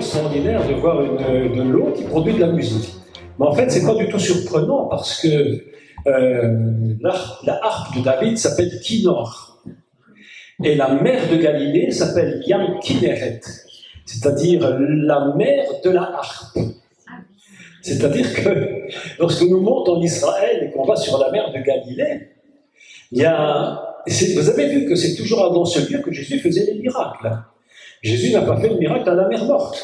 extraordinaire de voir de l'eau qui produit de la musique. Mais en fait, c'est pas du tout surprenant parce que la harpe de David s'appelle Kinor. Et la mer de Galilée s'appelle Yam Kinneret, c'est-à-dire la mer de la harpe. C'est-à-dire que lorsque nous montons en Israël et qu'on va sur la mer de Galilée, vous avez vu que c'est toujours dans ce lieu que Jésus faisait les miracles. Jésus n'a pas fait le miracle à la mer morte,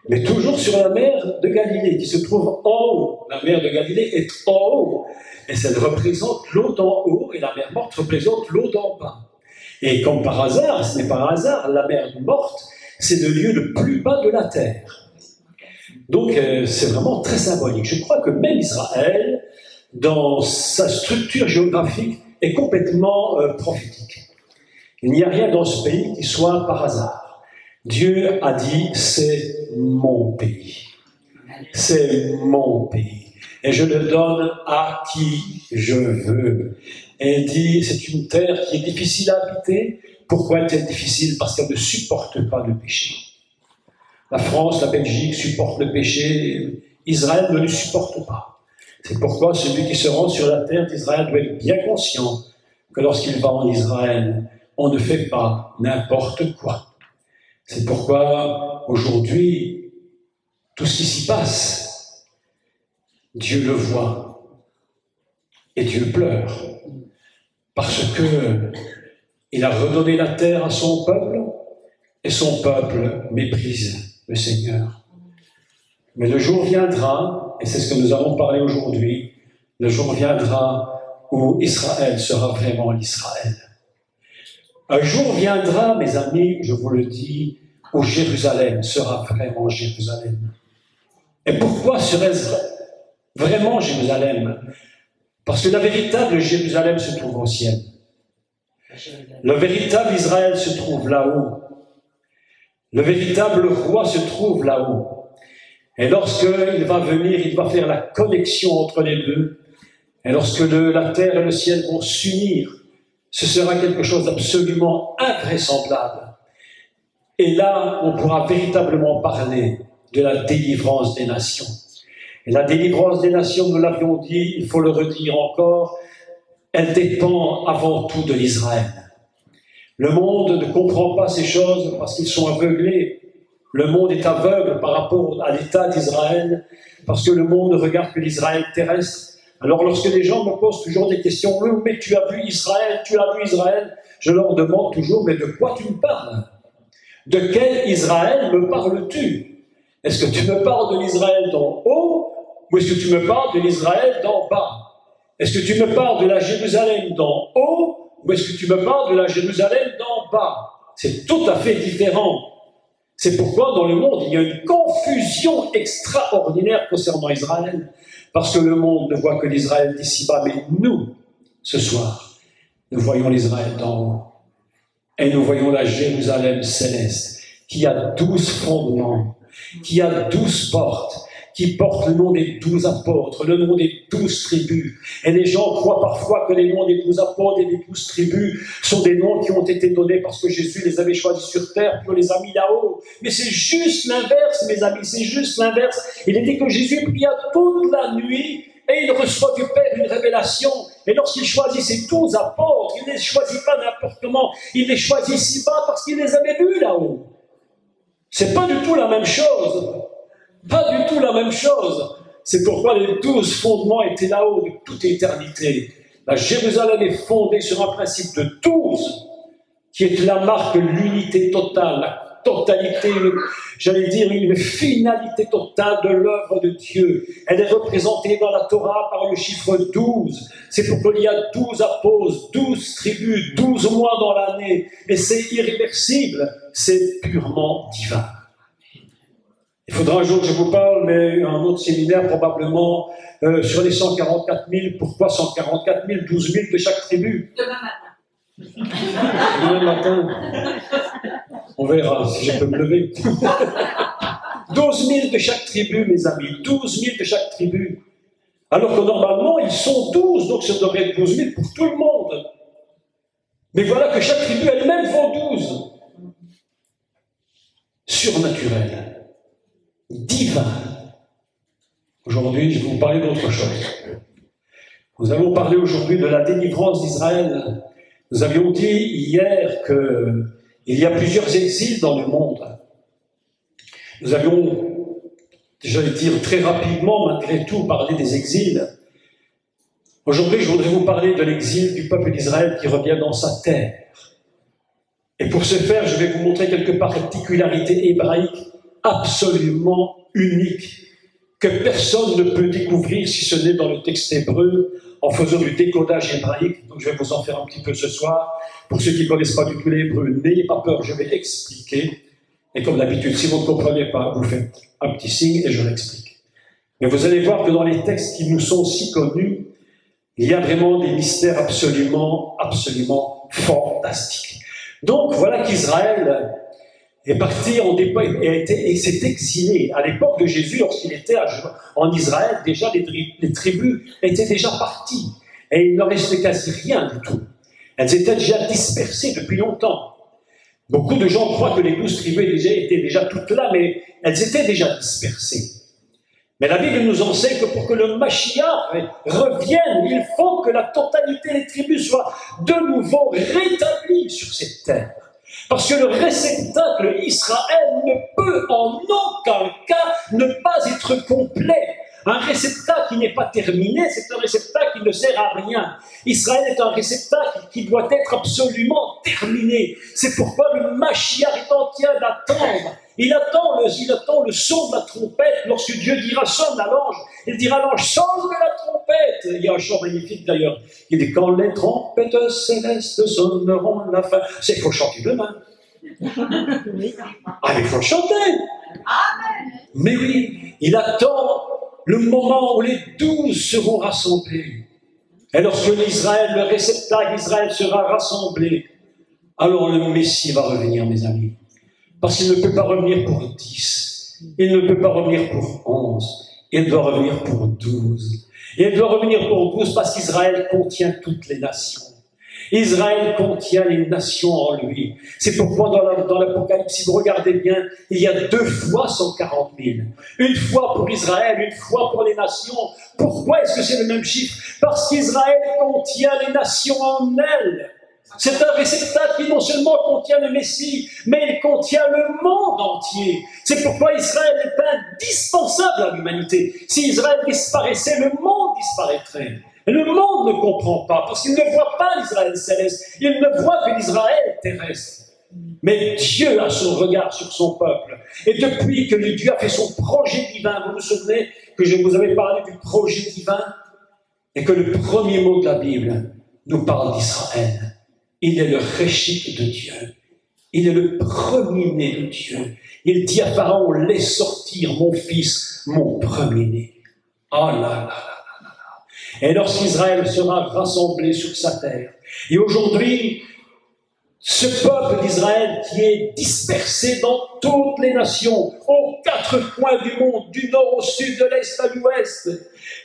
mais toujours sur la mer de Galilée, qui se trouve en haut. La mer de Galilée est en haut, et ça représente l'eau d'en haut, et la mer morte représente l'eau d'en bas. Et comme par hasard, ce n'est pas un hasard, la mer morte, c'est le lieu le plus bas de la terre. Donc c'est vraiment très symbolique. Je crois que même Israël, dans sa structure géographique, est complètement prophétique. Il n'y a rien dans ce pays qui soit par hasard. Dieu a dit, c'est mon pays. C'est mon pays. Et je le donne à qui je veux. Et il dit, c'est une terre qui est difficile à habiter. Pourquoi est-elle difficile? Parce qu'elle ne supporte pas le péché. La France, la Belgique supportent le péché. Israël ne le supporte pas. C'est pourquoi celui qui se rend sur la terre d'Israël doit être bien conscient que lorsqu'il va en Israël, on ne fait pas n'importe quoi. C'est pourquoi aujourd'hui, tout ce qui s'y passe, Dieu le voit et Dieu pleure parce que il a redonné la terre à son peuple et son peuple méprise le Seigneur. Mais le jour viendra, et c'est ce que nous allons parler aujourd'hui, le jour viendra où Israël sera vraiment l'Israël. Un jour viendra, mes amis, je vous le dis, où Jérusalem sera vraiment Jérusalem. Et pourquoi serait-ce vraiment Jérusalem? Parce que la véritable Jérusalem se trouve au ciel. Le véritable Israël se trouve là-haut. Le véritable roi se trouve là-haut. Et lorsqu'il va venir, il va faire la connexion entre les deux. Et lorsque la terre et le ciel vont s'unir, ce sera quelque chose d'absolument invraisemblable. Et là, on pourra véritablement parler de la délivrance des nations. Et la délivrance des nations, nous l'avions dit, il faut le redire encore, elle dépend avant tout de l'Israël. Le monde ne comprend pas ces choses parce qu'ils sont aveuglés. Le monde est aveugle par rapport à l'état d'Israël, parce que le monde ne regarde que l'Israël terrestre. Alors lorsque les gens me posent toujours des questions, oui, mais tu as vu Israël, je leur demande toujours, mais de quoi tu me parles? De quel Israël me parles-tu? Est-ce que tu me parles de l'Israël d'en haut, ou est-ce que tu me parles de l'Israël d'en bas? Est-ce que tu me parles de la Jérusalem d'en haut, ou est-ce que tu me parles de la Jérusalem d'en bas? C'est tout à fait différent. C'est pourquoi dans le monde, il y a une confusion extraordinaire concernant Israël, parce que le monde ne voit que l'Israël d'ici-bas, mais nous, ce soir, nous voyons l'Israël d'en haut. Et nous voyons la Jérusalem céleste, qui a 12 fondements, qui a 12 portes, qui porte le nom des 12 apôtres, le nom des 12 tribus. Et les gens croient parfois que les noms des 12 apôtres et des 12 tribus sont des noms qui ont été donnés parce que Jésus les avait choisis sur terre, puis on les a mis là-haut. Mais c'est juste l'inverse, mes amis, c'est juste l'inverse. Il est dit que Jésus pria toute la nuit et il reçoit du Père une révélation. Et lorsqu'il choisit ses 12 apôtres, il ne les choisit pas n'importe comment, il les choisit si bas parce qu'il les avait vus là-haut. C'est pas du tout la même chose. Pas du tout la même chose. C'est pourquoi les 12 fondements étaient là-haut de toute éternité. La Jérusalem est fondée sur un principe de 12, qui est la marque de l'unité totale, la totalité, j'allais dire une finalité totale de l'œuvre de Dieu. Elle est représentée dans la Torah par le chiffre 12. C'est pourquoi il y a 12 apôtres, 12 tribus, 12 mois dans l'année. Et c'est irréversible, c'est purement divin. Il faudra un jour que je vous parle, mais un autre séminaire probablement, sur les 144 000. Pourquoi 144 000? 12 000 de chaque tribu. Demain matin. On verra si je peux me lever. 12 000 de chaque tribu, mes amis. 12 000 de chaque tribu. Alors que normalement, ils sont 12, donc ça devrait être 12 000 pour tout le monde. Mais voilà que chaque tribu elle-même vaut 12. Surnaturel. divin. Aujourd'hui, je vais vous parler d'autre chose. Nous allons parler aujourd'hui de la délivrance d'Israël. Nous avions dit hier qu'il y a plusieurs exils dans le monde. Nous avions, j'allais dire très rapidement, malgré tout, parlé des exils. Aujourd'hui, je voudrais vous parler de l'exil du peuple d'Israël qui revient dans sa terre. Et pour ce faire, je vais vous montrer quelques particularités hébraïques absolument uniques que personne ne peut découvrir si ce n'est dans le texte hébreu en faisant du décodage hébraïque. Donc je vais vous en faire un petit peu ce soir. Pour ceux qui ne connaissent pas du tout l'hébreu, n'ayez pas peur, je vais expliquer. Et comme d'habitude, si vous ne comprenez pas, vous faites un petit signe et je l'explique. Mais vous allez voir que dans les textes qui nous sont si connus, il y a vraiment des mystères absolument fantastiques. Donc voilà qu'Israël est parti et s'est exilé. À l'époque de Jésus, lorsqu'il était en Israël, déjà les tribus étaient déjà parties. Et il ne restait quasi rien du tout. Elles étaient déjà dispersées depuis longtemps. Beaucoup de gens croient que les 12 tribus étaient déjà toutes là, mais elles étaient déjà dispersées. Mais la Bible nous enseigne que pour que le Mashiach revienne, il faut que la totalité des tribus soit de nouveau rétablie sur cette terre. Parce que le réceptacle Israël ne peut en aucun cas ne pas être complet. Un réceptacle qui n'est pas terminé, c'est un réceptacle qui ne sert à rien. Israël est un réceptacle qui doit être absolument terminé. C'est pourquoi le Mashiach est en train d'attendre. Il attend le son de la trompette. Lorsque Dieu dira sonne à l'ange, il dira à l'ange sonne de la trompette. Il y a un chant magnifique d'ailleurs. Il dit quand les trompettes célestes sonneront la fin. C'est qu'il faut chanter demain. Ah, mais il faut le chanter. Mais oui, il attend le moment où les 12 seront rassemblés. Et lorsque le réceptacle d'Israël sera rassemblé, alors le Messie va revenir, mes amis. Parce qu'il ne peut pas revenir pour 10. Il ne peut pas revenir pour 11. Il doit revenir pour 12. Et il doit revenir pour 12 parce qu'Israël contient toutes les nations. Israël contient les nations en lui. C'est pourquoi dans l'Apocalypse, si vous regardez bien, il y a 2 fois 140 000. Une fois pour Israël, une fois pour les nations. Pourquoi est-ce que c'est le même chiffre? Parce qu'Israël contient les nations en elle. C'est un réceptacle qui non seulement contient le Messie, mais il contient le monde entier. C'est pourquoi Israël est indispensable à l'humanité. Si Israël disparaissait, le monde disparaîtrait. Et le monde ne comprend pas, parce qu'il ne voit pas l'Israël céleste, il ne voit que l'Israël terrestre. Mais Dieu a son regard sur son peuple. Et depuis que Dieu a fait son projet divin, vous vous souvenez que je vous avais parlé du projet divin, et que le premier mot de la Bible nous parle d'Israël. Il est le réchit de Dieu. Il est le premier-né de Dieu. Il dit à Pharaon, laisse sortir mon fils, mon premier-né. Oh là là là là là. Et lorsqu'Israël sera rassemblé sur sa terre, et aujourd'hui, ce peuple d'Israël qui est dispersé dans toutes les nations, aux 4 coins du monde, du nord au sud, de l'est à l'ouest,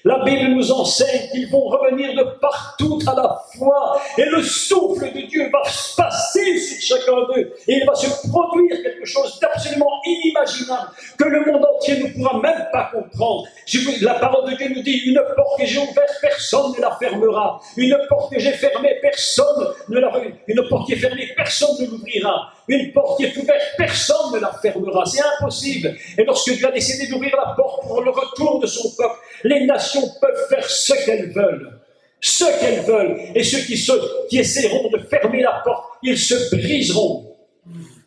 la Bible nous enseigne qu'ils vont revenir de partout à la fois, et le souffle de Dieu va se passer sur chacun d'eux, et il va se produire quelque chose d'absolument inimaginable, que le monde entier ne pourra même pas comprendre. La parole de Dieu nous dit, une porte que j'ai ouverte, personne ne la fermera. Une porte que j'ai fermée, personne ne la fermera. Une porte qui est fermée, personne ne l'ouvrira. Une porte qui est ouverte, personne ne la fermera. C'est impossible. Et lorsque Dieu a décidé d'ouvrir la porte pour le retour de son peuple, les nations peuvent faire ce qu'elles veulent. Ce qu'elles veulent. Et ceux qui essaieront de fermer la porte, ils se briseront.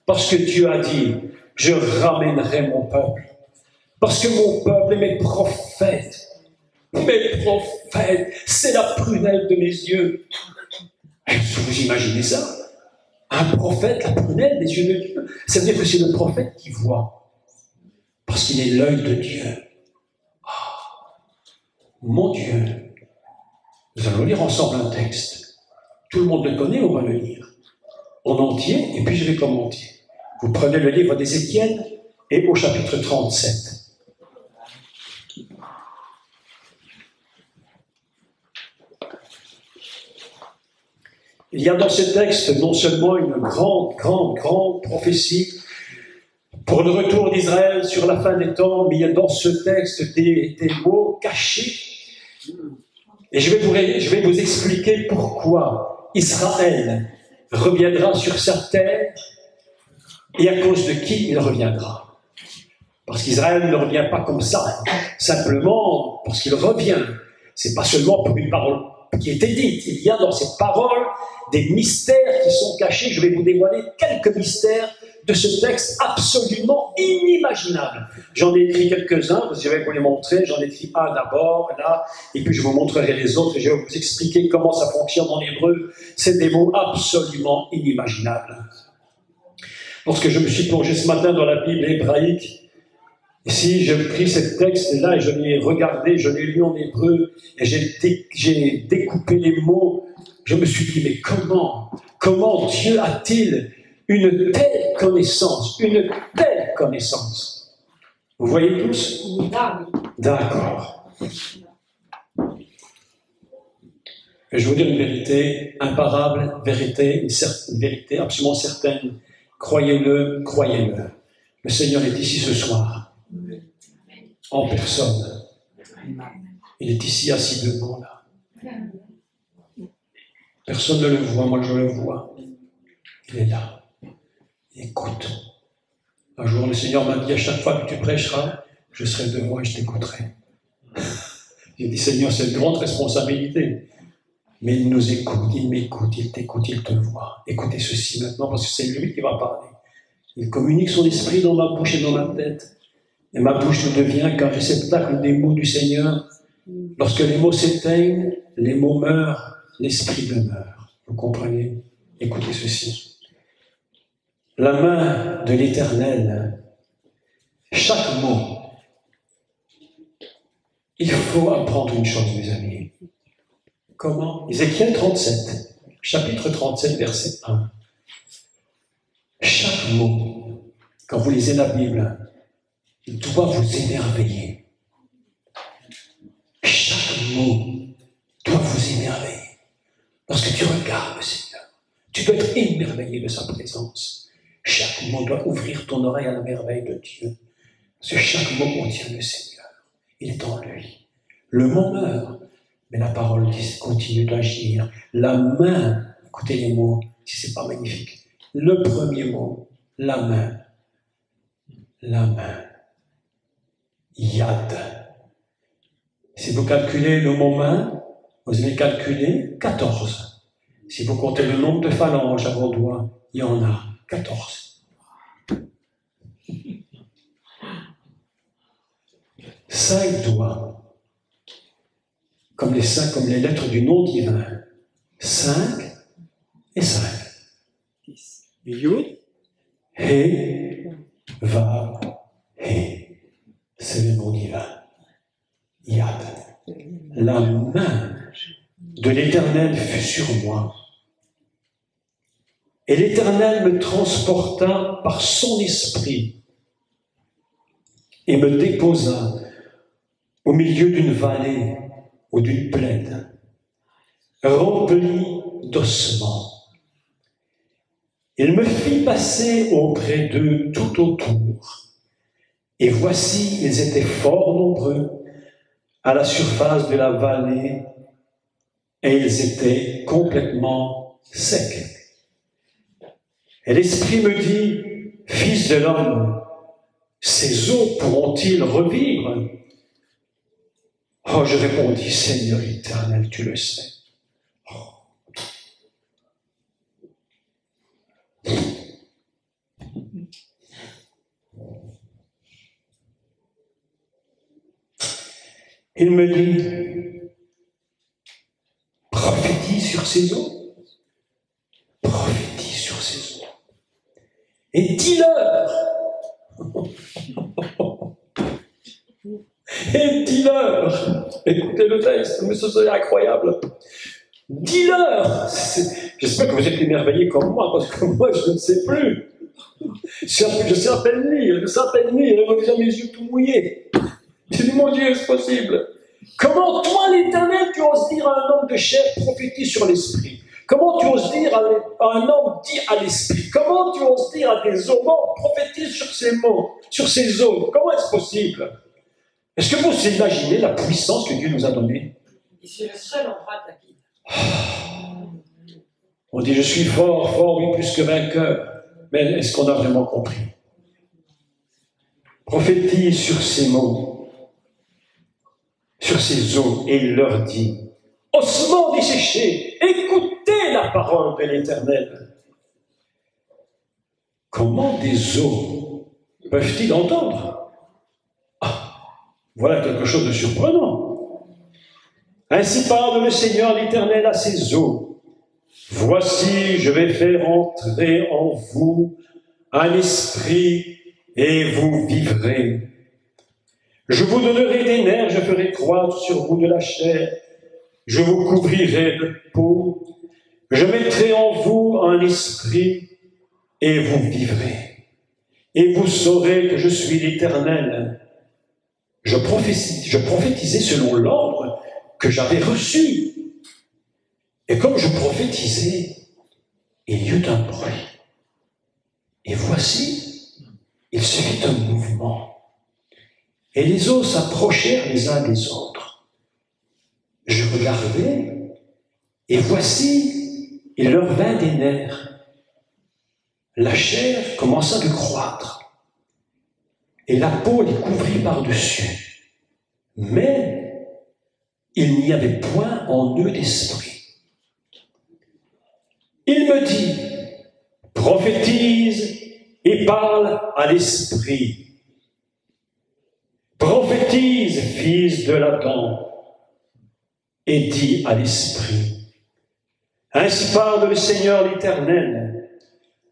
Parce que Dieu a dit, je ramènerai mon peuple. Parce que mon peuple et mes prophètes, c'est la prunelle de mes yeux. Est-ce que vous imaginez ça? Un prophète, la prunelle des yeux de Dieu. Ça veut dire que c'est le prophète qui voit. Parce qu'il est l'œil de Dieu. Oh, mon Dieu. Nous allons lire ensemble un texte. Tout le monde le connaît, on va le lire. En entier, et puis je vais commenter. Vous prenez le livre d'Ézéchiel et au chapitre 37. Il y a dans ce texte non seulement une grande prophétie pour le retour d'Israël sur la fin des temps, mais il y a dans ce texte des mots cachés. Et je vais vous expliquer pourquoi Israël reviendra sur sa terre et à cause de qui il reviendra. Parce qu'Israël ne revient pas comme ça, simplement parce qu'il revient. C'est pas seulement pour une parole qui était dite. Il y a dans cette parole des mystères qui sont cachés. Je vais vous dévoiler quelques mystères de ce texte absolument inimaginable. J'en ai écrit quelques-uns, je vais vous les montrer. J'en ai écrit un d'abord, là, et puis je vous montrerai les autres, et je vais vous expliquer comment ça fonctionne en hébreu. C'est des mots absolument inimaginables. Lorsque je me suis plongé ce matin dans la Bible hébraïque, ici, j'ai pris ce texte-là et je l'ai regardé, je l'ai lu en hébreu, et j'ai découpé les mots. Je me suis dit, mais comment Dieu a-t-il une telle connaissance, une telle connaissance? Vous voyez tous? D'accord. Je vais vous dire une vérité imparable, une vérité absolument certaine. Croyez-le, croyez-le. Le Seigneur est ici ce soir, en personne. Il est ici assis devant là. Personne ne le voit, moi je le vois. Il est là. Écoute. Un jour, le Seigneur m'a dit, à chaque fois que tu prêcheras, je serai devant et je t'écouterai. J'ai dit, Seigneur, c'est une grande responsabilité. Mais il nous écoute, il m'écoute, il t'écoute, il te voit. Écoutez ceci maintenant, parce que c'est lui qui va parler. Il communique son esprit dans ma bouche et dans ma tête. Et ma bouche devient qu'un réceptacle des mots du Seigneur. Lorsque les mots s'éteignent, les mots meurent, l'esprit demeure. Vous comprenez? Écoutez ceci. La main de l'Éternel, chaque mot. Il faut apprendre une chose, mes amis. Comment? Ézéchiel 37, chapitre 37, verset 1. Chaque mot, quand vous lisez la Bible, il doit vous émerveiller. Chaque mot doit vous émerveiller. Lorsque tu regardes le Seigneur, tu dois être émerveillé de sa présence. Chaque mot doit ouvrir ton oreille à la merveille de Dieu. Parce que chaque mot contient le Seigneur. Il est en lui. Le mot meurt, mais la parole continue d'agir. La main, écoutez les mots, si ce n'est pas magnifique. Le premier mot, la main. La main. Yad. Si vous calculez le mot main, vous allez calculer 14. Si vous comptez le nombre de phalanges à vos doigts, il y en a 14. 5 doigts. Comme les lettres du nom divin. 5 et 5. Yud, He, Vav, He. C'est le nom divin. Yad. La main de l'Éternel fut sur moi. Et l'Éternel me transporta par son esprit et me déposa au milieu d'une vallée ou d'une plaine, remplie d'ossements. Il me fit passer auprès d'eux tout autour. Et voici, ils étaient fort nombreux à la surface de la vallée, et ils étaient complètement secs. Et l'Esprit me dit, « Fils de l'homme, ces eaux pourront-ils revivre ?» Oh, je répondis, « Seigneur éternel, tu le sais. » Il me dit, prophétise sur ces eaux. Prophétise sur ces eaux. Et dis-leur. Et dis-leur. Écoutez le texte, mais ce serait incroyable. Dis-leur. J'espère que vous êtes émerveillés comme moi, parce que moi, je ne sais plus. Je sais à peine lire, et déjà mes yeux tout mouillés. J'ai dit, mon Dieu, est-ce possible? Comment toi, l'Éternel, tu oses dire à un homme de chair, prophétise sur l'esprit? Comment tu oses dire à un homme dit à l'esprit? Comment tu oses dire à des hommes, prophétise sur ces mots, sur ces eaux? Comment est-ce possible? Est-ce que vous imaginez la puissance que Dieu nous a donnée? Et c'est le seul endroit de la Bible. On dit, je suis fort, fort, oui, plus que vainqueur. Mais est-ce qu'on a vraiment compris? Prophétise sur ces mots, sur ces eaux, et il leur dit, ossements desséchés, écoutez la parole de l'Éternel. Comment des eaux peuvent-ils entendre? Ah, voilà quelque chose de surprenant. Ainsi parle le Seigneur l'Éternel à ces eaux. Voici, je vais faire entrer en vous un esprit et vous vivrez. Je vous donnerai des nerfs, je ferai croître sur vous de la chair, je vous couvrirai de peau, je mettrai en vous un esprit et vous vivrez. Et vous saurez que je suis l'Éternel. Je prophétisais selon l'ordre que j'avais reçu. Et comme je prophétisais, il y eut un bruit. Et voici, il se fit un mouvement. Et les eaux s'approchèrent les uns des autres. Je regardais, et voici, il leur vint des nerfs. La chair commença de croître, et la peau les couvrit par-dessus. Mais il n'y avait point en eux d'esprit. Il me dit, prophétise et parle à l'esprit. Prophétise, fils de l'Adam, et dis à l'esprit. Ainsi parle le Seigneur l'Éternel.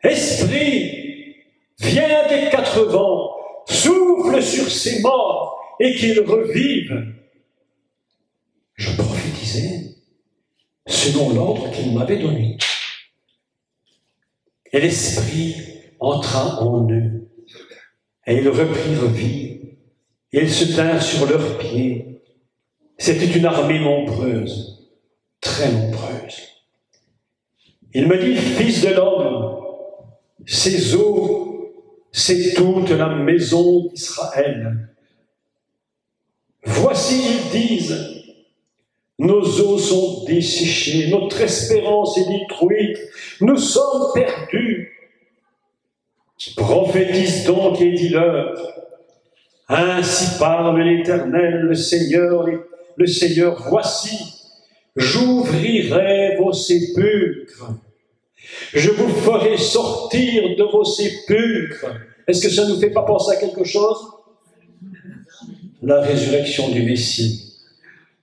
Esprit, viens des quatre vents, souffle sur ces morts et qu'ils revivent. Je prophétisais selon l'ordre qu'il m'avait donné. Et l'Esprit entra en eux, et ils reprirent vie, et ils se tinrent sur leurs pieds. C'était une armée nombreuse, très nombreuse. Il me dit, fils de l'homme, ces eaux, c'est toute la maison d'Israël. Voici, ils disent, nos eaux sont desséchées, notre espérance est détruite, nous sommes perdus. Prophétise donc et dis-leur, ainsi parle l'Éternel, le Seigneur, voici, j'ouvrirai vos sépulcres, je vous ferai sortir de vos sépulcres. Est-ce que ça ne nous fait pas penser à quelque chose? La résurrection du Messie.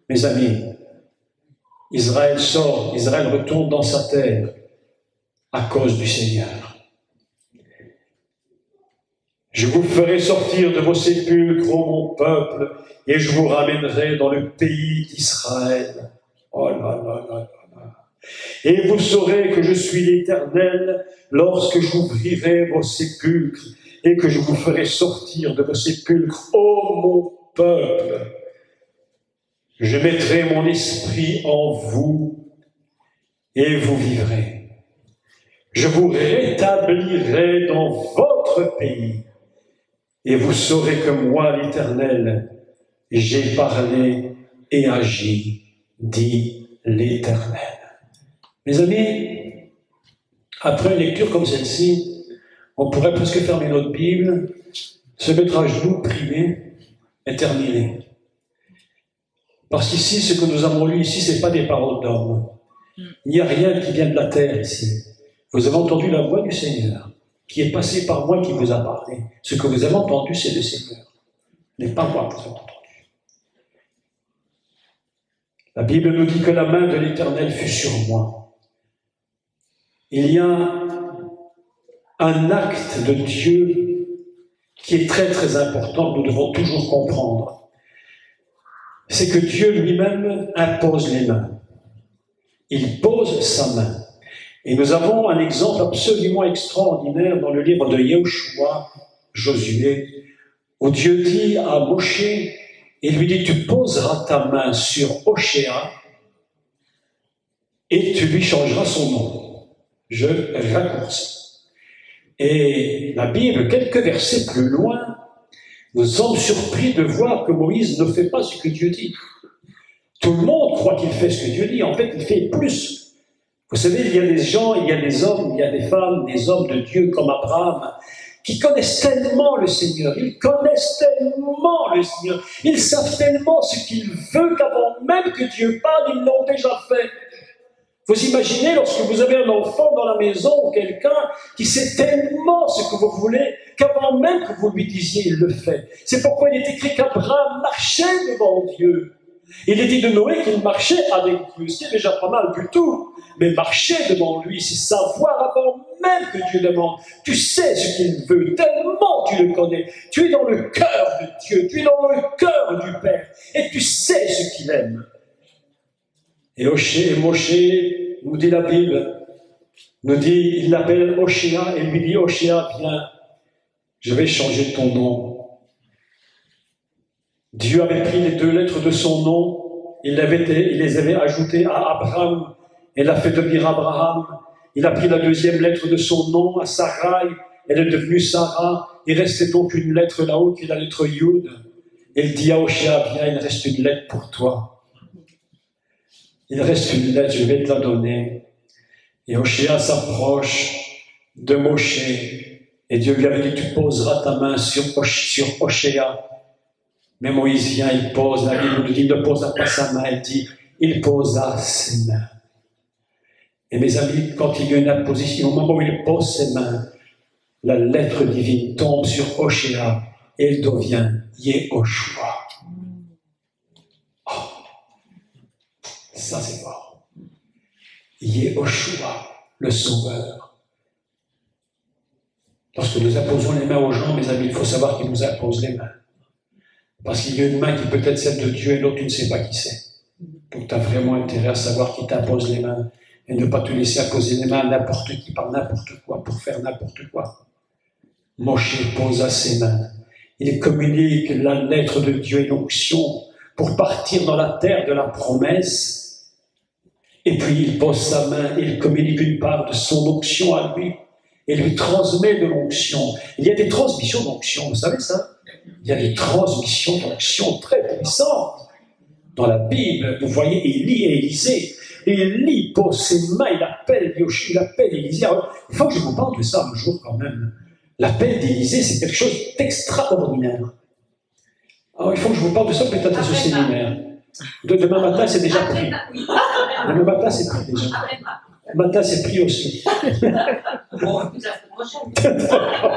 Mes amis, Israël sort, Israël retourne dans sa terre à cause du Seigneur. Je vous ferai sortir de vos sépulcres, ô mon peuple, et je vous ramènerai dans le pays d'Israël. Oh là là là là. Et vous saurez que je suis l'Éternel lorsque j'ouvrirai vos sépulcres et que je vous ferai sortir de vos sépulcres, ô mon peuple. Je mettrai mon esprit en vous et vous vivrez. Je vous rétablirai dans votre pays et vous saurez que moi, l'Éternel, j'ai parlé et agi, dit l'Éternel. Mes amis, après une lecture comme celle-ci, on pourrait presque fermer notre Bible, se mettre à genoux, prier et terminer. Parce qu'ici, ce que nous avons lu ici, ce n'est pas des paroles d'hommes. Il n'y a rien qui vient de la terre ici. Vous avez entendu la voix du Seigneur, qui est passée par moi, qui vous a parlé. Ce que vous avez entendu, c'est le Seigneur. Ce n'est pas moi que vous avez entendu. La Bible nous dit que la main de l'Éternel fut sur moi. Il y a un acte de Dieu qui est très très important, que nous devons toujours comprendre. C'est que Dieu lui-même impose les mains. Il pose sa main. Et nous avons un exemple absolument extraordinaire dans le livre de Yahushua, Josué, où Dieu dit à Moshe, il lui dit, tu poseras ta main sur Oshéa, et tu lui changeras son nom. Je raccourcis. Et la Bible, quelques versets plus loin, nous sommes surpris de voir que Moïse ne fait pas ce que Dieu dit. Tout le monde croit qu'il fait ce que Dieu dit. En fait, il fait plus. Vous savez, il y a des gens, il y a des hommes, il y a des femmes, des hommes de Dieu comme Abraham, qui connaissent tellement le Seigneur, ils connaissent tellement le Seigneur, ils savent tellement ce qu'il veut qu'avant même que Dieu parle, ils l'ont déjà fait. Vous imaginez lorsque vous avez un enfant dans la maison ou quelqu'un qui sait tellement ce que vous voulez qu'avant même que vous lui disiez, il le fait. C'est pourquoi il est écrit qu'Abraham marchait devant Dieu. Il est dit de Noé qu'il marchait avec Dieu, ce qui est déjà pas mal du tout. Mais marcher devant lui, c'est savoir avant même que Dieu demande. Tu sais ce qu'il veut, tellement tu le connais. Tu es dans le cœur de Dieu, tu es dans le cœur du Père, et tu sais ce qu'il aime. Et Moshe, nous dit la Bible, nous dit, il l'appelle Oshéa, et lui dit, Oshéa, viens, je vais changer ton nom. Dieu avait pris les 2 lettres de son nom, il les avait ajoutées à Abraham, et l'a fait devenir Abraham. Il a pris la 2e lettre de son nom, à Sarai, elle est devenue Sarah. Il restait donc une lettre là-haut, qui est la lettre Yud. Et il dit à Oshéa, viens, il reste une lettre pour toi. Il reste une lettre, je vais te la donner. Et Oshéa s'approche de Moshe, et Dieu lui avait dit, tu poseras ta main sur Oshéa. Mais Moïse vient, il pose, la Bible nous dit, ne posa pas sa main, elle dit, il posa ses mains. Et mes amis, quand il y a une imposition, au moment où il pose ses mains, la lettre divine tombe sur Oshéa, et elle devient Yehoshua. Oh, ça c'est fort. Yehoshua, le Sauveur. Lorsque nous imposons les mains aux gens, mes amis, il faut savoir qu'ils nous imposent les mains. Parce qu'il y a une main qui peut être celle de Dieu et l'autre, tu ne sais pas qui c'est. Donc tu as vraiment intérêt à savoir qui t'impose les mains et ne pas te laisser imposer les mains à n'importe qui, par n'importe quoi, pour faire n'importe quoi. Moshe posa ses mains. Il communique la lettre de Dieu et l'onction pour partir dans la terre de la promesse. Et puis il pose sa main et il communique une part de son onction à lui et lui transmet de l'onction. Il y a des transmissions d'onction, vous savez ça? Il y a des transmissions d'onction très puissantes. Dans la Bible, vous voyez Élie et Élisée. Et Élie pose ses mains, il appelle Élisée. Alors, il faut que je vous parle de ça un jour quand même. L'appel d'Élisée, c'est quelque chose d'extraordinaire. Alors, il faut que je vous parle de ça peut-être à ce séminaire. Demain matin, c'est déjà pris. Demain matin, c'est pris déjà. Demain matin, c'est pris aussi. Bon, la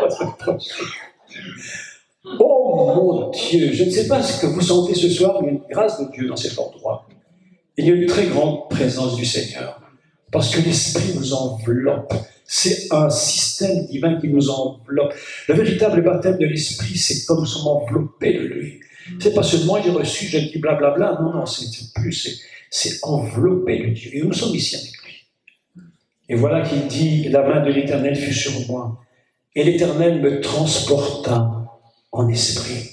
semaine prochaine. Oh mon Dieu, je ne sais pas ce que vous sentez ce soir, mais il y a une grâce de Dieu dans cet endroit. Il y a une très grande présence du Seigneur, parce que l'Esprit nous enveloppe. C'est un système divin qui nous enveloppe. Le véritable baptême de l'Esprit, c'est comme nous sommes enveloppés de lui. C'est pas seulement j'ai reçu, je dis blablabla, non, c'est plus, c'est enveloppé de Dieu. Et nous sommes ici avec lui. Et voilà qu'il dit, la main de l'Éternel fut sur moi, et l'Éternel me transporta en esprit.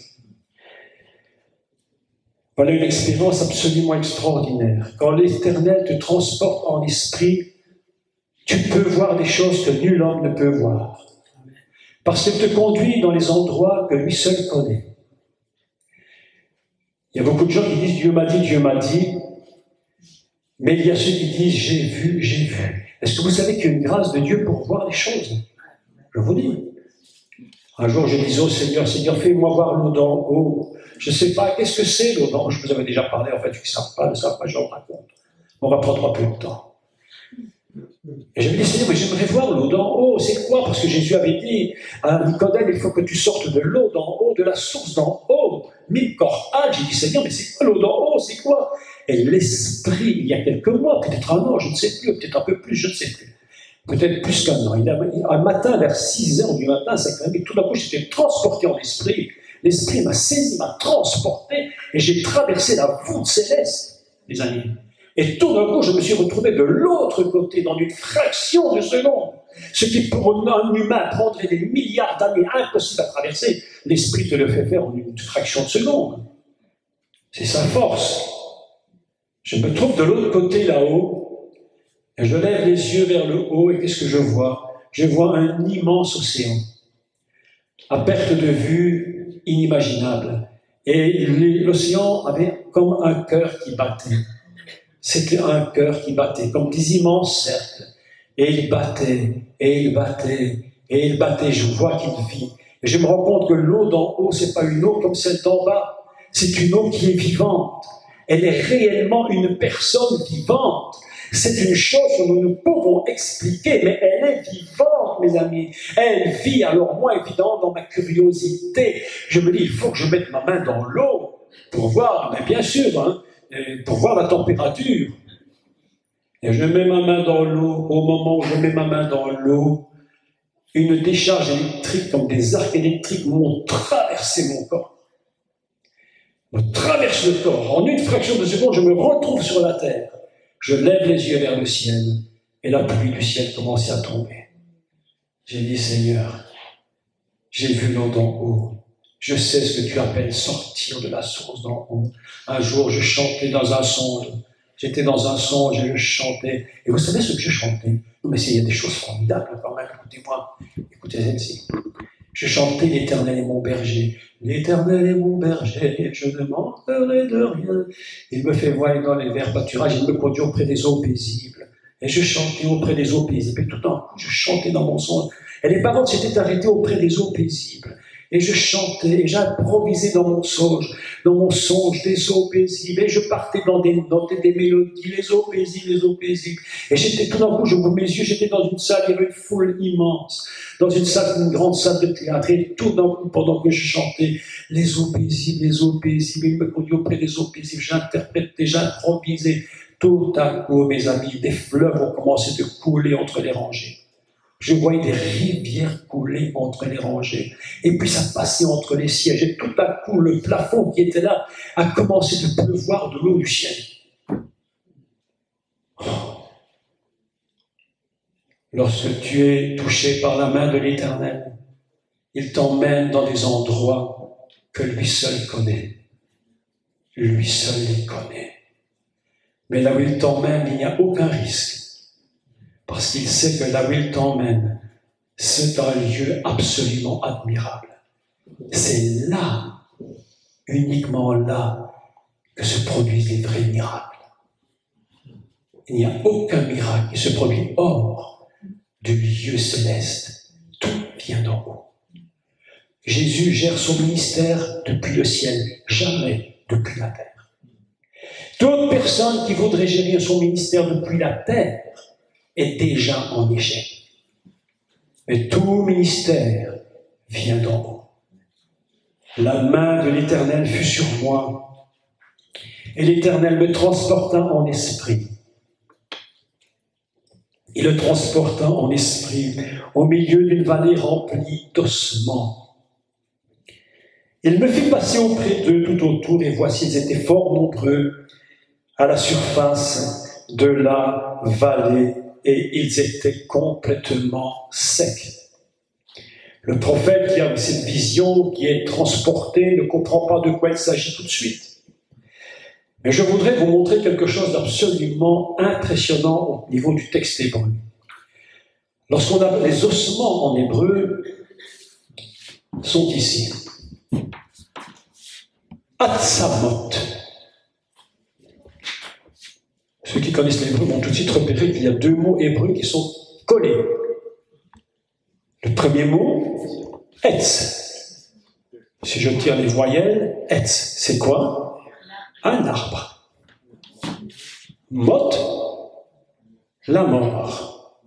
Voilà une expérience absolument extraordinaire. Quand l'Éternel te transporte en esprit, tu peux voir des choses que nul homme ne peut voir. Parce qu'il te conduit dans les endroits que lui seul connaît. Il y a beaucoup de gens qui disent Dieu m'a dit, mais il y a ceux qui disent j'ai vu. Est-ce que vous savez qu'il y a une grâce de Dieu pour voir les choses? Je vous dis. Un jour, je disais au Seigneur, fais-moi voir l'eau d'en haut. Je ne sais pas, qu'est-ce que c'est l'eau d'en haut? Je vous avais déjà parlé, en fait, ceux qui ne savent pas, je vous raconte. On va prendre un peu de temps. Et j'avais dit, Seigneur, mais j'aimerais voir l'eau d'en haut, c'est quoi? Parce que Jésus avait dit à Nicodème, il faut que tu sortes de l'eau d'en haut, de la source d'en haut. Mikor-Al, j'ai dit, Seigneur, mais c'est quoi l'eau d'en haut, c'est quoi? Et l'Esprit, il y a quelques mois, peut-être un an, je ne sais plus, peut-être un peu plus, je ne sais plus. Peut-être plus qu'un an. Un matin, vers 6h du matin, tout d'un coup, j'étais transporté en esprit. L'esprit m'a saisi, m'a transporté, et j'ai traversé la voûte céleste, les amis. Et tout d'un coup, je me suis retrouvé de l'autre côté, dans une fraction de seconde. Ce qui, pour un humain, prendrait des milliards d'années, impossible à traverser, l'esprit te le fait faire en une fraction de seconde. C'est sa force. Je me trouve de l'autre côté, là-haut, Et je lève les yeux vers le haut et qu'est-ce que je vois? Je vois un immense océan, à perte de vue inimaginable. Et l'océan avait comme un cœur qui battait. C'était un cœur qui battait, comme des immenses cercles. Et il battait, et il battait, et il battait. Je vois qu'il vit. Et je me rends compte que l'eau d'en haut, c'est pas une eau comme celle d'en bas. C'est une eau qui est vivante. Elle est réellement une personne vivante. C'est une chose que nous ne pouvons expliquer, mais elle est vivante, mes amis. Elle vit. Alors moi, évidemment, dans ma curiosité, je me dis, il faut que je mette ma main dans l'eau pour voir, mais bien sûr, hein, pour voir la température. Et je mets ma main dans l'eau. Au moment où je mets ma main dans l'eau, une décharge électrique, comme des arcs électriques, m'ont traversé mon corps. Me traverse le corps. En une fraction de seconde, je me retrouve sur la terre. Je lève les yeux vers le ciel, et la pluie du ciel commençait à tomber. J'ai dit, Seigneur, j'ai vu l'eau d'en haut. Je sais ce que tu appelles sortir de la source d'en haut. Un jour, je chantais dans un songe. J'étais dans un songe et je chantais. Et vous savez ce que je chantais? Mais il y a des choses formidables quand même. Écoutez-moi. Écoutez celle-ci. Je chantais l'Éternel est mon berger. L'Éternel est mon berger, je ne manquerai de rien. Il me fait voler dans les verts pâturages, il me conduit auprès des eaux paisibles. Et je chantais auprès des eaux paisibles. Et tout le temps, je chantais dans mon songe. Et les paroles s'étaient arrêtées auprès des eaux paisibles. Et je chantais, et j'improvisais dans mon songe des eaux paisibles. Et je partais dans des mélodies, les eaux paisibles, les eaux paisibles. Et j'étais tout d'un coup, j'ouvre mes yeux, j'étais dans une salle, il y avait une foule immense. Dans une grande salle de théâtre. Et tout d'un coup, pendant que je chantais, les eaux paisibles, il me conduit auprès des eaux paisibles. J'interprétais, j'improvisais. Tout à coup, mes amis, des fleuves ont commencé de couler entre les rangées. Je voyais des rivières couler entre les rangées. Et puis ça passait entre les sièges. Et tout à coup, le plafond qui était là a commencé de pleuvoir de l'eau du ciel. Lorsque tu es touché par la main de l'Éternel, il t'emmène dans des endroits que lui seul connaît. Lui seul les connaît. Mais là où il t'emmène, il n'y a aucun risque. Parce qu'il sait que là où il t'emmène, c'est un lieu absolument admirable. C'est là, uniquement là, que se produisent les vrais miracles. Il n'y a aucun miracle qui se produit hors du lieu céleste. Tout vient d'en haut. Jésus gère son ministère depuis le ciel, jamais depuis la terre. Toute personne qui voudrait gérer son ministère depuis la terre est déjà en échec. Mais tout ministère vient d'en haut. La main de l'Éternel fut sur moi, et l'Éternel me transporta en esprit. Il le transporta en esprit au milieu d'une vallée remplie d'ossements. Il me fit passer auprès d'eux tout autour, et voici, ils étaient fort nombreux à la surface de la vallée, et ils étaient complètement secs. Le prophète qui a cette vision, qui est transporté, ne comprend pas de quoi il s'agit tout de suite. Mais je voudrais vous montrer quelque chose d'absolument impressionnant au niveau du texte hébreu. Lorsqu'on a les ossements en hébreu, sont ici. Atzamot. Ceux qui connaissent l'hébreu vont tout de suite repérer qu'il y a deux mots hébreux qui sont collés. Le premier mot, etz. Si je tire les voyelles, etz, c'est quoi? Un arbre. Mot, la mort.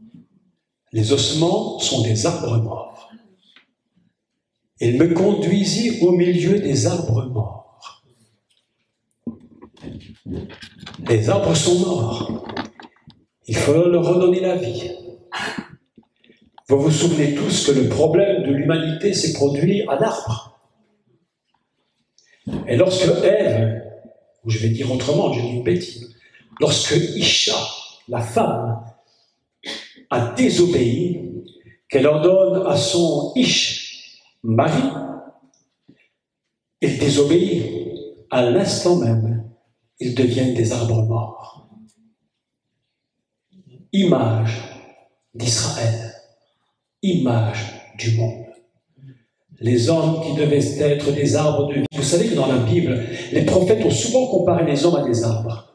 Les ossements sont des arbres morts. Il me conduisit au milieu des arbres morts. Les arbres sont morts. Il faut leur redonner la vie. Vous vous souvenez tous que le problème de l'humanité s'est produit à l'arbre. Et lorsque Ève, ou je vais dire autrement, j'ai dit une bêtise, lorsque Isha, la femme, a désobéi, qu'elle ordonne à son Ish, mari, il désobéit. À l'instant même, ils deviennent des arbres morts. image d'Israël, image du monde. Les hommes qui devaient être des arbres de vie. Vous savez que dans la Bible, les prophètes ont souvent comparé les hommes à des arbres.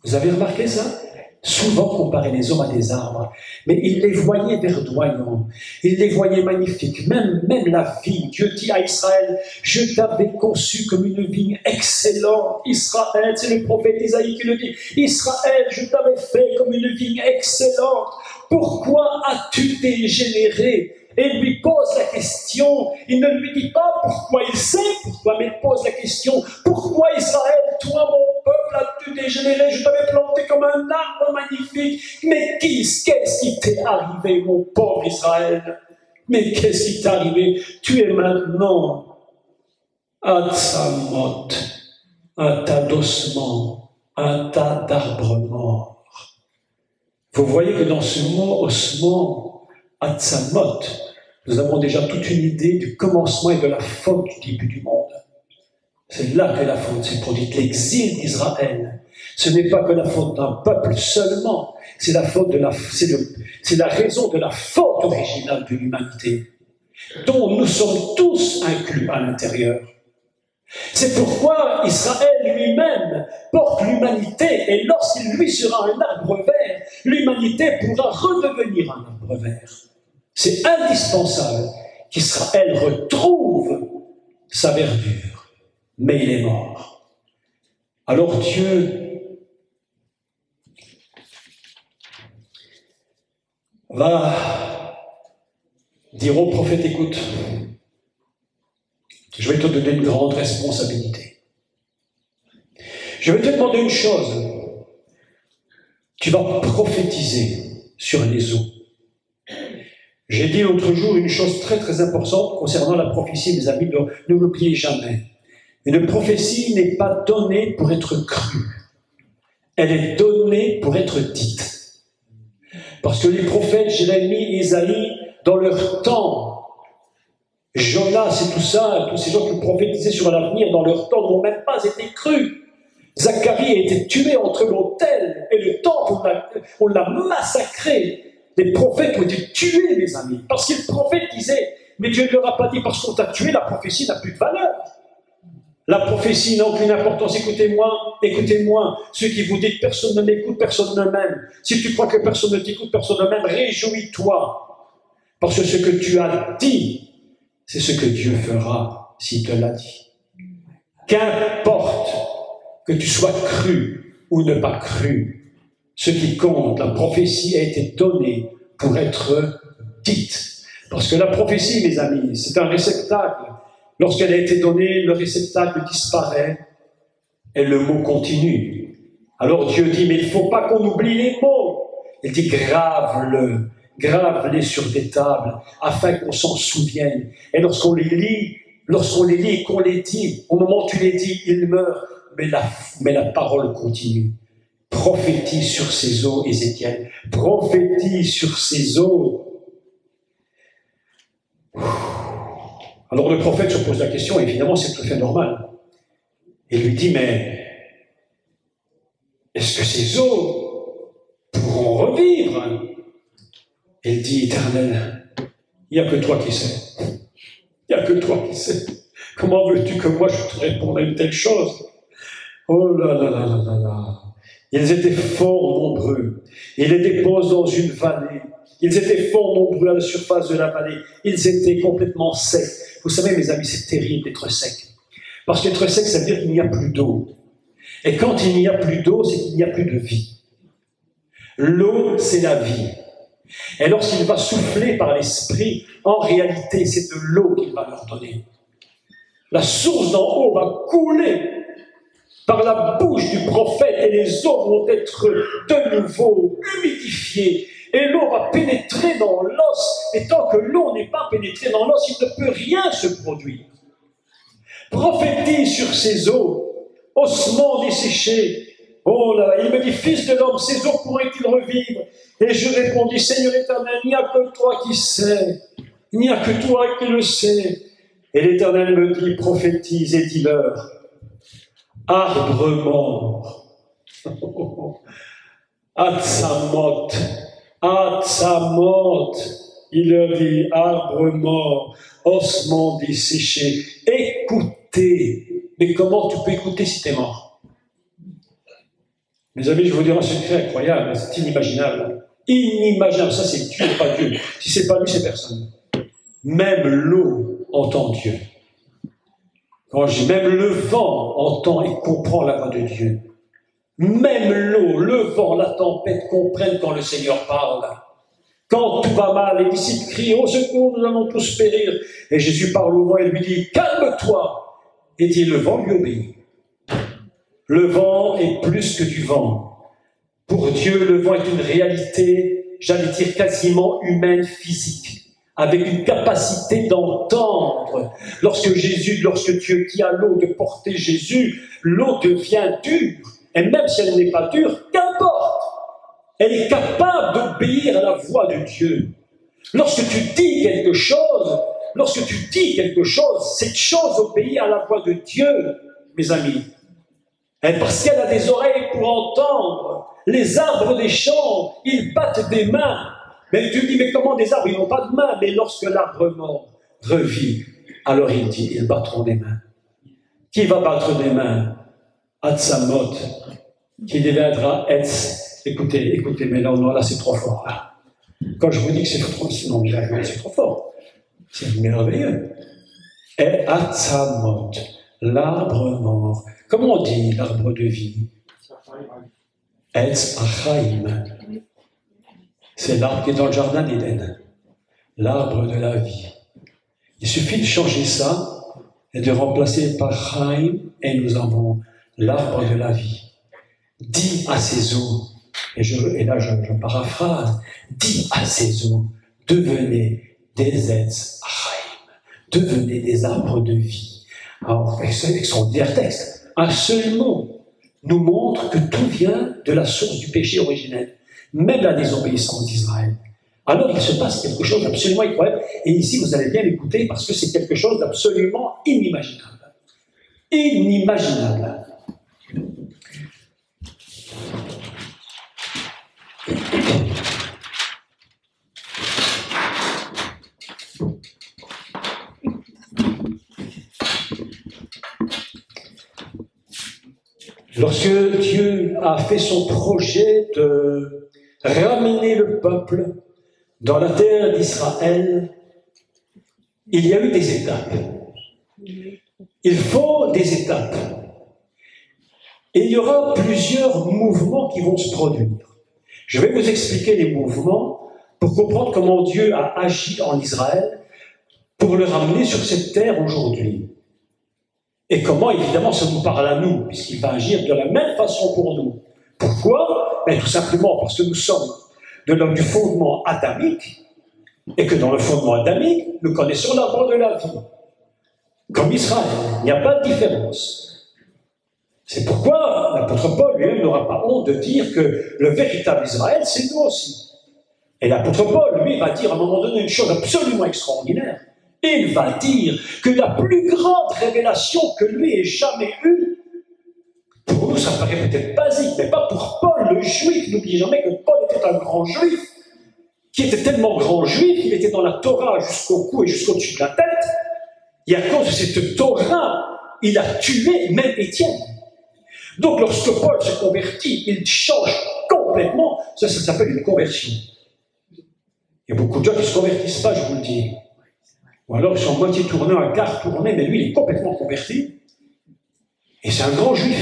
Vous avez remarqué ça? Souvent comparé les hommes à des arbres. Mais ils les voyaient verdoyants, ils les voyaient magnifiques. Même la vigne, Dieu dit à Israël, je t'avais conçu comme une vigne excellente. Israël, c'est le prophète Isaïe qui le dit. Israël, je t'avais fait comme une vigne excellente. Pourquoi as-tu dégénéré? Et il lui pose la question, il ne lui dit pas pourquoi, il sait pourquoi, mais il pose la question, pourquoi Israël, toi mon peuple, as-tu dégénéré? Je t'avais planté comme un arbre magnifique, mais qu'est-ce qui t'est arrivé, mon pauvre Israël? Mais qu'est-ce qui t'est arrivé? Tu es maintenant un tsamot, un tas d'ossements, un tas d'arbres morts. Vous voyez que dans ce mot ossement, Atsamot, nous avons déjà toute une idée du commencement et de la faute du début du monde. C'est là que la faute s'est produite, l'exil d'Israël. Ce n'est pas que la faute d'un peuple seulement, c'est la raison de la faute originale de l'humanité, dont nous sommes tous inclus à l'intérieur. C'est pourquoi Israël lui-même porte l'humanité, et lorsqu'il lui sera un arbre vert, l'humanité pourra redevenir un arbre vert. C'est indispensable qu'Israël retrouve sa verdure, mais il est mort. Alors Dieu va dire au prophète, écoute, je vais te donner une grande responsabilité. Je vais te demander une chose. Tu vas prophétiser sur les eaux. J'ai dit l'autre jour une chose très très importante concernant la prophétie, mes amis, ne l'oubliez jamais. Une prophétie n'est pas donnée pour être crue. Elle est donnée pour être dite. Parce que les prophètes, Jérémie, Isaïe, dans leur temps, Jonas et tout ça, tous ces gens qui prophétisaient sur l'avenir dans leur temps n'ont même pas été crus. Zacharie a été tué entre l'autel et le temple, on l'a massacré. Les prophètes ont été tués, mes amis, parce que le prophète disait, mais Dieu ne leur a pas dit parce qu'on t'a tué, la prophétie n'a plus de valeur. La prophétie n'a aucune importance. Écoutez-moi, ceux qui vous disent personne ne m'écoute, personne ne m'aime. Si tu crois que personne ne t'écoute, personne ne m'aime, réjouis-toi. Parce que ce que tu as dit, c'est ce que Dieu fera s'il te l'a dit. Qu'importe que tu sois cru ou ne pas cru, ce qui compte, la prophétie a été donnée pour être dite. Parce que la prophétie, mes amis, c'est un réceptacle. Lorsqu'elle a été donnée, le réceptacle disparaît et le mot continue. Alors Dieu dit, mais il ne faut pas qu'on oublie les mots. Il dit, grave-les sur des tables, afin qu'on s'en souvienne. Et lorsqu'on les lit et qu'on les dit, au moment où tu les dis, ils meurent, mais la parole continue. Prophétise sur ces eaux, Ézéchiel. Prophétise sur ces eaux. Alors le prophète se pose la question, évidemment c'est tout à fait normal. Il lui dit, mais est-ce que ces eaux pourront revivre? Il dit, Éternel, il n'y a que toi qui sais. Il n'y a que toi qui sais. Comment veux-tu que moi je te réponde à une telle chose? Oh là là là là là là. Ils étaient fort nombreux. Il les dépose dans une vallée. Ils étaient fort nombreux à la surface de la vallée. Ils étaient complètement secs. Vous savez, mes amis, c'est terrible d'être sec. Parce qu'être sec, ça veut dire qu'il n'y a plus d'eau. Et quand il n'y a plus d'eau, c'est qu'il n'y a plus de vie. L'eau, c'est la vie. Et lorsqu'il va souffler par l'esprit, en réalité, c'est de l'eau qu'il va leur donner. La source d'en haut va couler par la bouche du prophète et les eaux vont être de nouveau humidifiées. Et l'eau va pénétrer dans l'os. Et tant que l'eau n'est pas pénétrée dans l'os, il ne peut rien se produire. Prophétise sur ces eaux, ossements desséchés. Oh là, il me dit, fils de l'homme, ces eaux pourraient-ils revivre? Et je répondis, Seigneur éternel, il n'y a que toi qui sais. Il n'y a que toi qui le sais. Et l'Éternel me dit, prophétise et dis-leur, arbre mort. Atzamot, Atzamot, il leur dit, arbre mort, ossements desséchés, écoutez. Mais comment tu peux écouter si tu es mort? Mes amis, je vous dire un secret incroyable, c'est inimaginable. Inimaginable, ça c'est Dieu, pas Dieu. Si c'est pas lui, c'est personne. Même l'eau entend Dieu. Quand je dis même le vent entend et comprend la voix de Dieu. Même l'eau, le vent, la tempête comprennent quand le Seigneur parle. Quand tout va mal, les disciples crient, au secours, nous allons tous périr. Et Jésus parle au vent et lui dit, calme-toi. Et dit, le vent lui obéit. Le vent est plus que du vent. Pour Dieu, le vent est une réalité, j'allais dire quasiment humaine, physique, avec une capacité d'entendre. Lorsque Dieu dit à l'eau de porter Jésus, l'eau devient dure. Et même si elle n'est pas dure, qu'importe. Elle est capable d'obéir à la voix de Dieu. Lorsque tu dis quelque chose, cette chose obéit à la voix de Dieu, mes amis. Et parce qu'elle a des oreilles pour entendre. Les arbres des champs, ils battent des mains. Mais tu dis, mais comment des arbres, ils n'ont pas de mains? Mais lorsque l'arbre mort revit, alors il dit, ils battront des mains. Qui va battre des mains? Atzamot, qui deviendra Etz. Écoutez, mais là c'est trop fort. Là. Quand je vous dis que c'est trop, sinon, c'est trop fort. C'est merveilleux. Et Atzamot, l'arbre mort. Comment on dit l'arbre de vie? Etz Achaim. C'est l'arbre qui est dans le jardin d'Éden. L'arbre de la vie. Il suffit de changer ça et de remplacer par Chaim et nous avons l'arbre de la vie. Dis à ces eaux, et là je paraphrase, dis à ces eaux, devenez des Etz Achaim, devenez des arbres de vie. Alors, avec son dernier texte, un seul mot nous montre que tout vient de la source du péché originel, même la désobéissance d'Israël. Alors il se passe quelque chose d'absolument incroyable, et ici vous allez bien l'écouter parce que c'est quelque chose d'absolument inimaginable. Inimaginable. Lorsque Dieu a fait son projet de ramener le peuple dans la terre d'Israël, il y a eu des étapes. Il faut des étapes. Et il y aura plusieurs mouvements qui vont se produire. Je vais vous expliquer les mouvements pour comprendre comment Dieu a agi en Israël pour le ramener sur cette terre aujourd'hui. Et comment, évidemment, ça nous parle à nous, puisqu'il va agir de la même façon pour nous. Pourquoi? Ben, tout simplement parce que nous sommes du fondement adamique, et que dans le fondement adamique, nous connaissons l'arbre de la vie. Comme Israël, il n'y a pas de différence. C'est pourquoi l'apôtre Paul lui-même n'aura pas honte de dire que le véritable Israël, c'est nous aussi. Et l'apôtre Paul, lui, va dire à un moment donné une chose absolument extraordinaire. Il va dire que la plus grande révélation que lui ait jamais eue, pour nous ça paraît peut-être basique, mais pas pour Paul, le juif. N'oubliez jamais que Paul était un grand juif, qui était tellement grand juif qu'il était dans la Torah jusqu'au cou et jusqu'au-dessus de la tête, et à cause de cette Torah, il a tué même Étienne. Donc lorsque Paul se convertit, il change complètement, ça s'appelle une conversion. Il y a beaucoup de gens qui ne se convertissent pas, je vous le dis. Ou alors ils sont moitié tournés, un quart tourné, mais lui il est complètement converti. Et c'est un grand juif.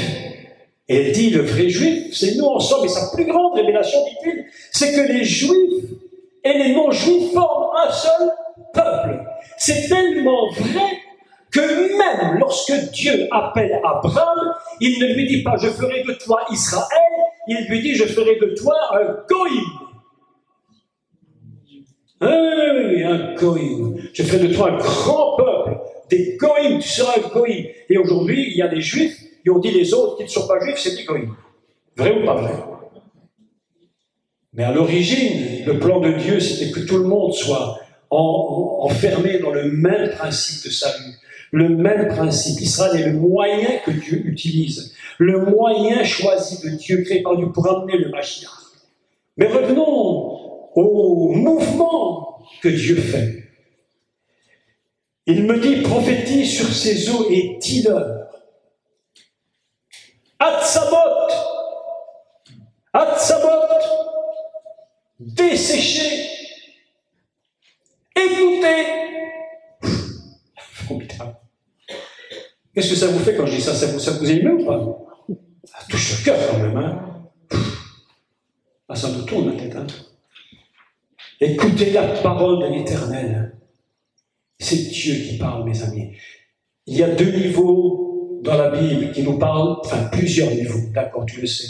Et elle dit, le vrai juif, c'est nous ensemble. Et sa plus grande révélation, dit-il, c'est que les juifs et les non-juifs forment un seul peuple. C'est tellement vrai que même lorsque Dieu appelle Abraham, il ne lui dit pas, je ferai de toi Israël, il lui dit, je ferai de toi un goïm. Oui, un goïm. Je ferai de toi un grand peuple. Des goïms, tu seras un goïm. Et aujourd'hui, il y a des juifs qui ont dit les autres qui ne sont pas juifs, c'est des goïms. Vrai ou pas vrai? Mais à l'origine, le plan de Dieu, c'était que tout le monde soit enfermé dans le même principe de salut. Le même principe. Israël est le moyen que Dieu utilise. Le moyen choisi de Dieu, créé par Dieu pour amener le Mashiach. Mais revenons au mouvement que Dieu fait. Il me dit, prophétise sur ces eaux et dis-leur. Atzabot, desséchez, écoutez. Formidable. Qu'est-ce que ça vous fait quand je dis ça? Ça vous émeut ou pas? Ça touche le cœur quand même, hein? Ah, ça nous tourne la tête, hein? Écoutez la parole de l'Éternel. C'est Dieu qui parle, mes amis. Il y a 2 niveaux dans la Bible qui nous parlent, enfin plusieurs niveaux, d'accord, tu le sais.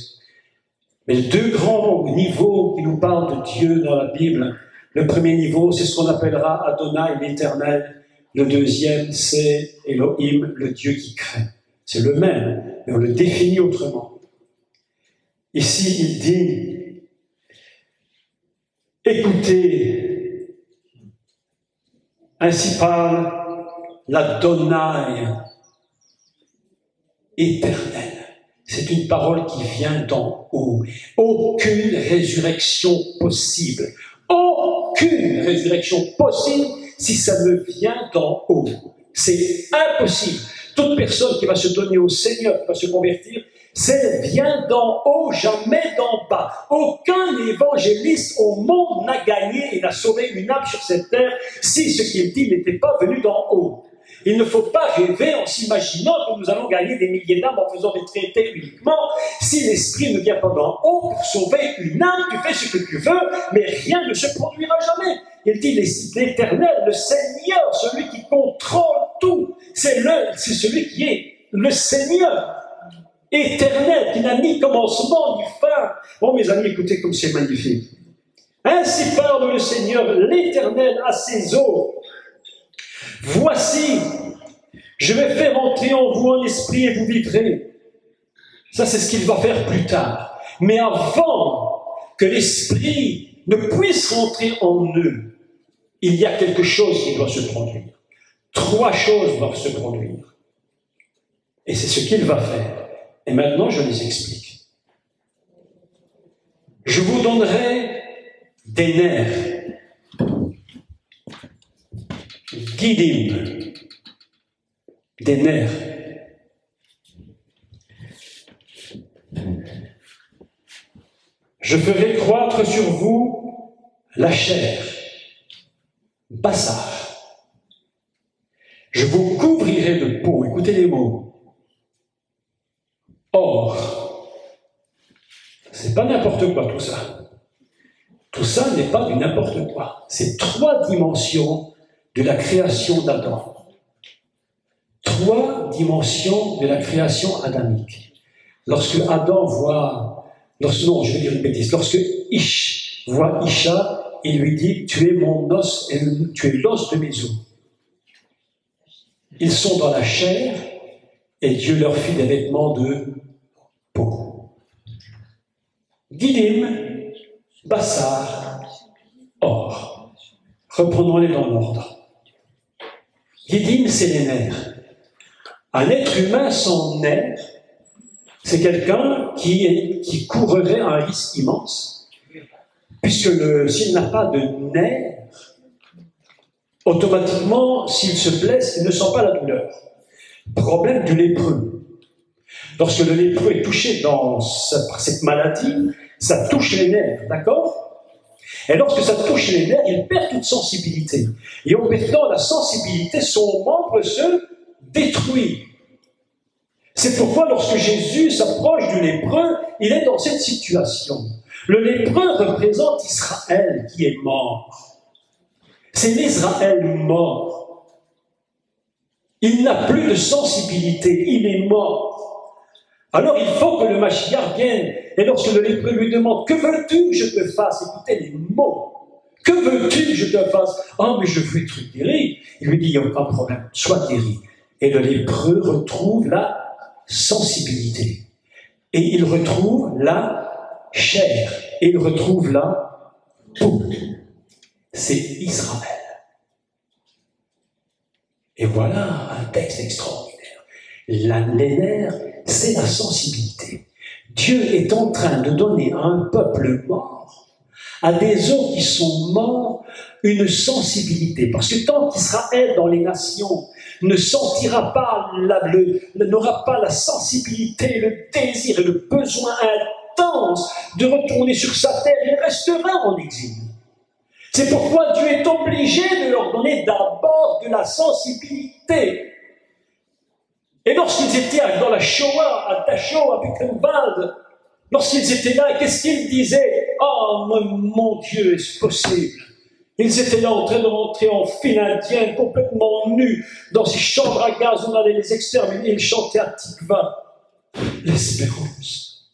Mais 2 grands niveaux qui nous parlent de Dieu dans la Bible. Le premier niveau, c'est ce qu'on appellera Adonai, l'Éternel. Le deuxième, c'est Elohim, le Dieu qui crée. C'est le même, mais on le définit autrement. Ici, il dit, écoutez, ainsi parle l'Adonai éternel. C'est une parole qui vient d'en haut. Aucune résurrection possible. Aucune résurrection possible si ça ne vient d'en haut. C'est impossible. Toute personne qui va se donner au Seigneur, qui va se convertir, c'est vient d'en haut, jamais d'en bas. Aucun évangéliste au monde n'a gagné et n'a sauvé une âme sur cette terre si ce qu'il dit n'était pas venu d'en haut. Il ne faut pas rêver en s'imaginant que nous allons gagner des milliers d'âmes en faisant des traités uniquement. Si l'Esprit ne vient pas d'en haut pour sauver une âme, tu fais ce que tu veux, mais rien ne se produira jamais. Il dit l'Éternel, le Seigneur, celui qui contrôle tout. C'est celui qui est le Seigneur éternel, qui n'a ni commencement ni fin. Oh mes amis, écoutez comme c'est magnifique. Ainsi parle le Seigneur, l'Éternel à ses eaux. Voici, je vais faire entrer en vous un esprit et vous vivrez. Ça, c'est ce qu'il va faire plus tard. Mais avant que l'esprit ne puisse rentrer en eux, il y a quelque chose qui doit se produire. 3 choses doivent se produire. Et c'est ce qu'il va faire. Et maintenant, je les explique. Je vous donnerai des nerfs. Guidim, des nerfs. Je ferai croître sur vous la chair, bassar. Je vous couvrirai de peau, écoutez les mots. Or, c'est pas n'importe quoi tout ça. Tout ça n'est pas du n'importe quoi. C'est 3 dimensions de la création d'Adam. 3 dimensions de la création adamique. Lorsque Adam voit, lorsque Ish voit Isha, il lui dit, tu es mon os et tu es l'os de mes os. Ils sont dans la chair et Dieu leur fit des vêtements de peau. Guidim, bassar, or. Reprenons-les dans l'ordre. Guidim, c'est les nerfs. Un être humain sans nerfs, c'est quelqu'un qui courrait un risque immense, puisque s'il n'a pas de nerfs, automatiquement, s'il se blesse, il ne sent pas la douleur. Problème du lépreux. Lorsque le lépreux est touché par cette maladie, ça touche les nerfs, d'accord ? Et lorsque ça touche les nerfs, il perd toute sensibilité. Et en perdant la sensibilité, son membre se détruit. C'est pourquoi lorsque Jésus s'approche du lépreux, il est dans cette situation. Le lépreux représente Israël qui est mort. C'est l'Israël mort. Il n'a plus de sensibilité, il est mort. Alors il faut que le Mashiach vienne, et lorsque le lépreux lui demande « Que veux-tu que je te fasse ?» Écoutez les mots. « Que veux-tu que je te fasse ?»« Oh, mais je veux être guéri. » Il lui dit « Il n'y a aucun problème, sois guéri. » Et le lépreux retrouve la sensibilité. Et il retrouve la chair. Et il retrouve la peau. C'est Israël. Et voilà un texte extraordinaire. Les nerfs, c'est la sensibilité. Dieu est en train de donner à un peuple mort à des os qui sont morts une sensibilité. Parce que tant qu'Israël dans les nations ne sentira pas, n'aura pas la sensibilité, le désir et le besoin intense de retourner sur sa terre, il restera en exil. C'est pourquoi Dieu est obligé de leur donner d'abord de la sensibilité. Et lorsqu'ils étaient dans la Shoah, à Dachau, à Buchenwald, lorsqu'ils étaient là, qu'est-ce qu'ils disaient? Oh, mon Dieu, est-ce possible? Ils étaient là en train de rentrer en file indienne, complètement nus, dans ces chambres à gaz, on allait les exterminer. Ils chantaient à Tikva, l'espérance.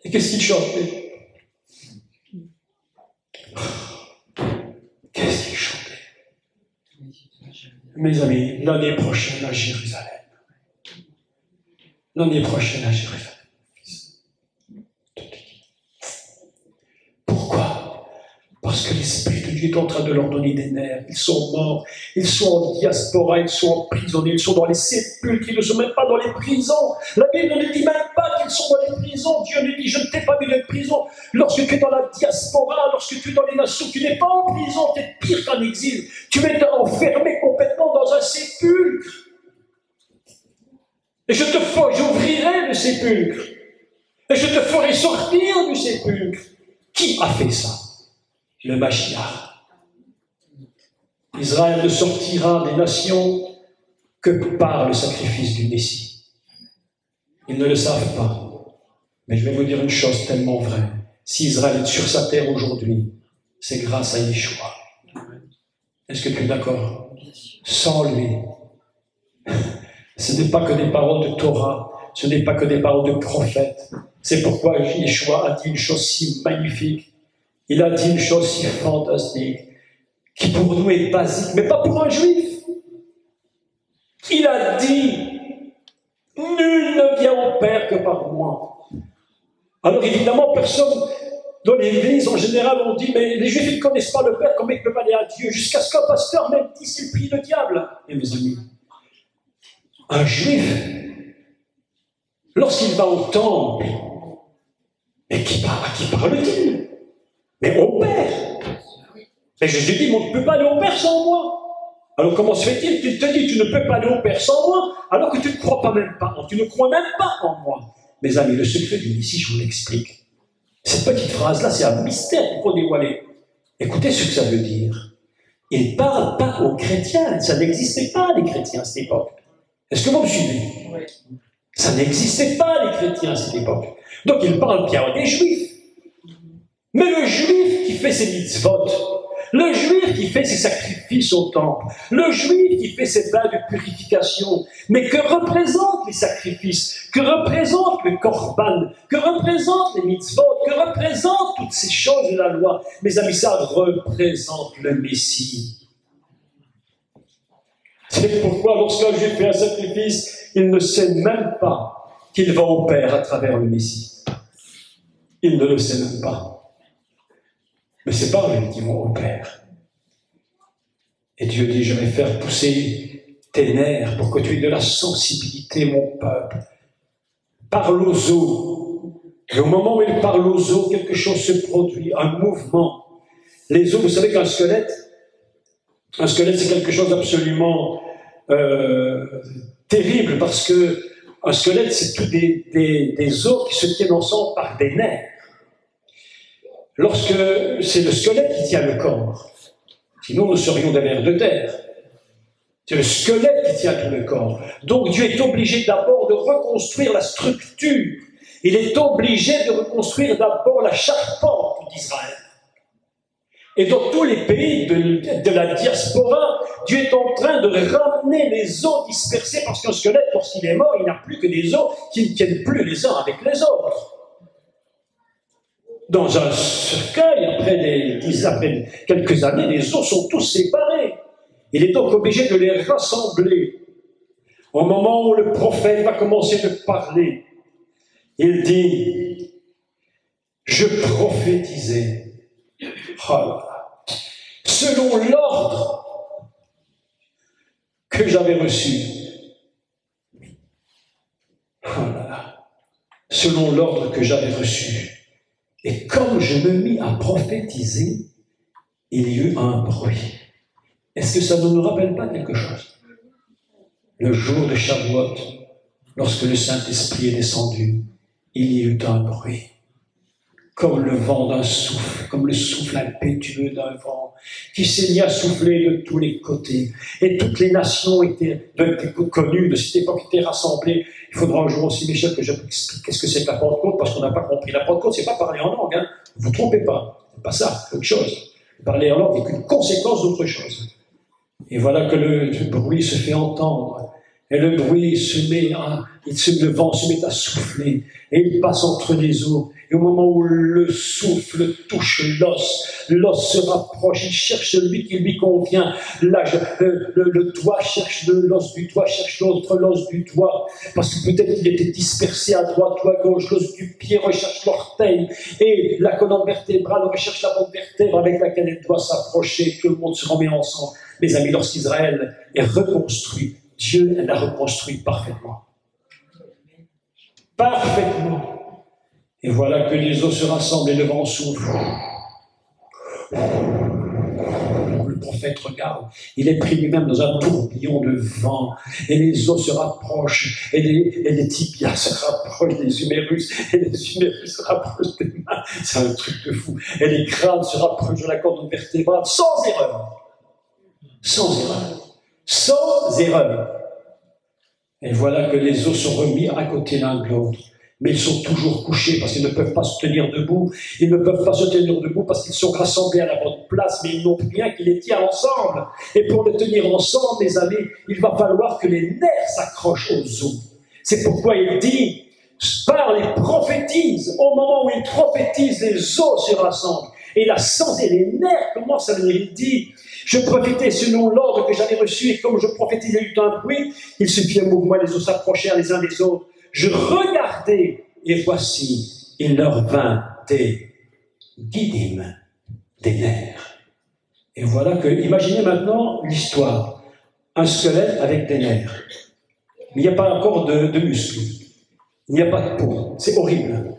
Et qu'est-ce qu'ils chantaient? Qu'est-ce qu'ils chantaient? Mes amis, l'année prochaine à Jérusalem. L'année prochaine à Jérusalem. Pourquoi? Parce que l'Esprit de Dieu est en train de leur donner des nerfs. Ils sont morts, ils sont en diaspora, ils sont emprisonnés, ils sont dans les sépulcres, ils ne sont même pas dans les prisons. La Bible ne dit même pas qu'ils sont dans les prisons. Dieu ne dit, je ne t'ai pas mis dans les prisons. Lorsque tu es dans la diaspora, lorsque tu es dans les nations, tu n'es pas en prison, tu es pire qu'en exil. Tu es enfermé complètement dans un sépulcre. Et j'ouvrirai le sépulcre. Et je te ferai sortir du sépulcre. Qui a fait ça? Le Mashiach. Israël ne sortira des nations que par le sacrifice du Messie. Ils ne le savent pas. Mais je vais vous dire une chose tellement vraie. Si Israël est sur sa terre aujourd'hui, c'est grâce à Yeshua. Est-ce que tu es d'accord? Sans lui, ce n'est pas que des paroles de Torah, ce n'est pas que des paroles de prophètes. C'est pourquoi Yeshua a dit une chose si magnifique. Il a dit une chose si fantastique, qui pour nous est basique, mais pas pour un juif. Il a dit, nul ne vient au Père que par moi. Alors évidemment, personne dans l'Église en général, on dit, mais les Juifs ne connaissent pas le Père, comment ils peuvent aller à Dieu? Jusqu'à ce qu'un pasteur même dise qu'il prie le diable. Et mes amis, un Juif, lorsqu'il va au temple, mais à qui parle-t-il? Mais au Père. Mais Jésus dit, on ne peut pas aller au Père sans moi. Alors comment se fait-il qu'il te dit, tu ne peux pas aller au Père sans moi, alors que tu ne crois pas même pas, tu ne crois même pas en moi? Mes amis, le secret du Messie, je vous l'explique. Cette petite phrase-là, c'est un mystère qu'il faut dévoiler. Écoutez ce que ça veut dire. Il ne parle pas aux chrétiens. Ça n'existait pas, les chrétiens, à cette époque. Est-ce que vous me suivez? Oui. Ça n'existait pas, les chrétiens, à cette époque. Donc il parle bien des juifs. Mais le juif qui fait ses mitzvot, le juif qui fait ses sacrifices au temple, le juif qui fait ses bains de purification, mais que représentent les sacrifices, que représente le korban, que représentent les mitzvot, que représentent toutes ces choses de la loi? Mes amis, ça représente le Messie. C'est pourquoi lorsqu'un juif fait un sacrifice, il ne sait même pas qu'il va au Père à travers le Messie. Il ne le sait même pas. Mais c'est par lui qu'ils vont au Père. Et Dieu dit, je vais faire pousser tes nerfs pour que tu aies de la sensibilité, mon peuple. Parle aux os. Et au moment où il parle aux os, quelque chose se produit, un mouvement. Les os, vous savez qu'un squelette, c'est quelque chose d'absolument terrible, parce que un squelette, c'est tout des os qui se tiennent ensemble par des nerfs. Lorsque c'est le squelette qui tient le corps, sinon nous serions des vers de terre. C'est le squelette qui tient tout le corps. Donc Dieu est obligé d'abord de reconstruire la structure. Il est obligé de reconstruire d'abord la charpente d'Israël. Et dans tous les pays de la diaspora, Dieu est en train de ramener les os dispersés, parce qu'un squelette, lorsqu'il est mort, il n'a plus que des os qui ne tiennent plus les uns avec les autres. Dans un cercueil, après quelques années, les os sont tous séparés. Il est donc obligé de les rassembler. Au moment où le prophète va commencer de parler, il dit, je prophétisais, oh là là, selon l'ordre que j'avais reçu. Oh là là, selon l'ordre que j'avais reçu. Et comme je me mis à prophétiser, il y eut un bruit. Est-ce que ça ne nous rappelle pas quelque chose? Le jour de Shavuot, lorsque le Saint-Esprit est descendu, il y eut un bruit. Comme le vent d'un souffle, comme le souffle impétueux d'un vent, qui s'est mis à souffler de tous les côtés. Et toutes les nations étaient connues de cette époque, étaient rassemblées. Il faudra un jour aussi, Michel, que j'explique qu'est-ce que c'est que la Pentecôte, parce qu'on n'a pas compris. La Pentecôte, c'est pas parler en langue, hein. Ne vous trompez pas. C'est pas ça, c'est autre chose. Parler en langue n'est qu'une conséquence d'autre chose. Et voilà que le bruit se fait entendre. Et le bruit se met à, le vent se met à souffler. Et il passe entre les eaux. Et au moment où le souffle touche l'os, l'os se rapproche, il cherche celui qui lui convient. Là, le doigt cherche l'os du doigt, cherche l'autre l'os du doigt, parce que peut-être qu'il était dispersé à droite ou à gauche. L'os du pied recherche l'orteil, et la colonne vertébrale recherche la bonne vertèbre avec laquelle elle doit s'approcher. Tout le monde se remet ensemble. Mes amis, lorsqu'Israël est reconstruit, Dieu l'a reconstruit parfaitement. Parfaitement. Et voilà que les eaux se rassemblent et le vent souffle. Le prophète regarde, il est pris lui-même dans un tourbillon de vent, et les eaux se rapprochent, et les tibias se rapprochent des humérus, et les humérus se rapprochent des mains. C'est un truc de fou. Et les crânes se rapprochent de la colonne vertébrale, sans erreur. Sans erreur. Sans erreur. Et voilà que les eaux sont remis à côté l'un de l'autre. Mais ils sont toujours couchés parce qu'ils ne peuvent pas se tenir debout. Ils ne peuvent pas se tenir debout parce qu'ils sont rassemblés à la bonne place, mais ils n'ont rien qui les tient ensemble. Et pour les tenir ensemble, mes amis, il va falloir que les nerfs s'accrochent aux os. C'est pourquoi il dit, parle et prophétise. Au moment où il prophétise, les os se rassemblent. Et la sens et les nerfs commencent à venir. Il dit, je prophétais selon l'ordre que j'avais reçu, et comme je prophétisais, il y eut un bruit, il se fit un mouvement, les os s'approchèrent les uns des autres. Je regardais, et voici, il leur vint des guidim, des nerfs. Et voilà que, imaginez maintenant l'histoire. Un squelette avec des nerfs. Il n'y a pas encore de muscles. Il n'y a pas de peau. C'est horrible.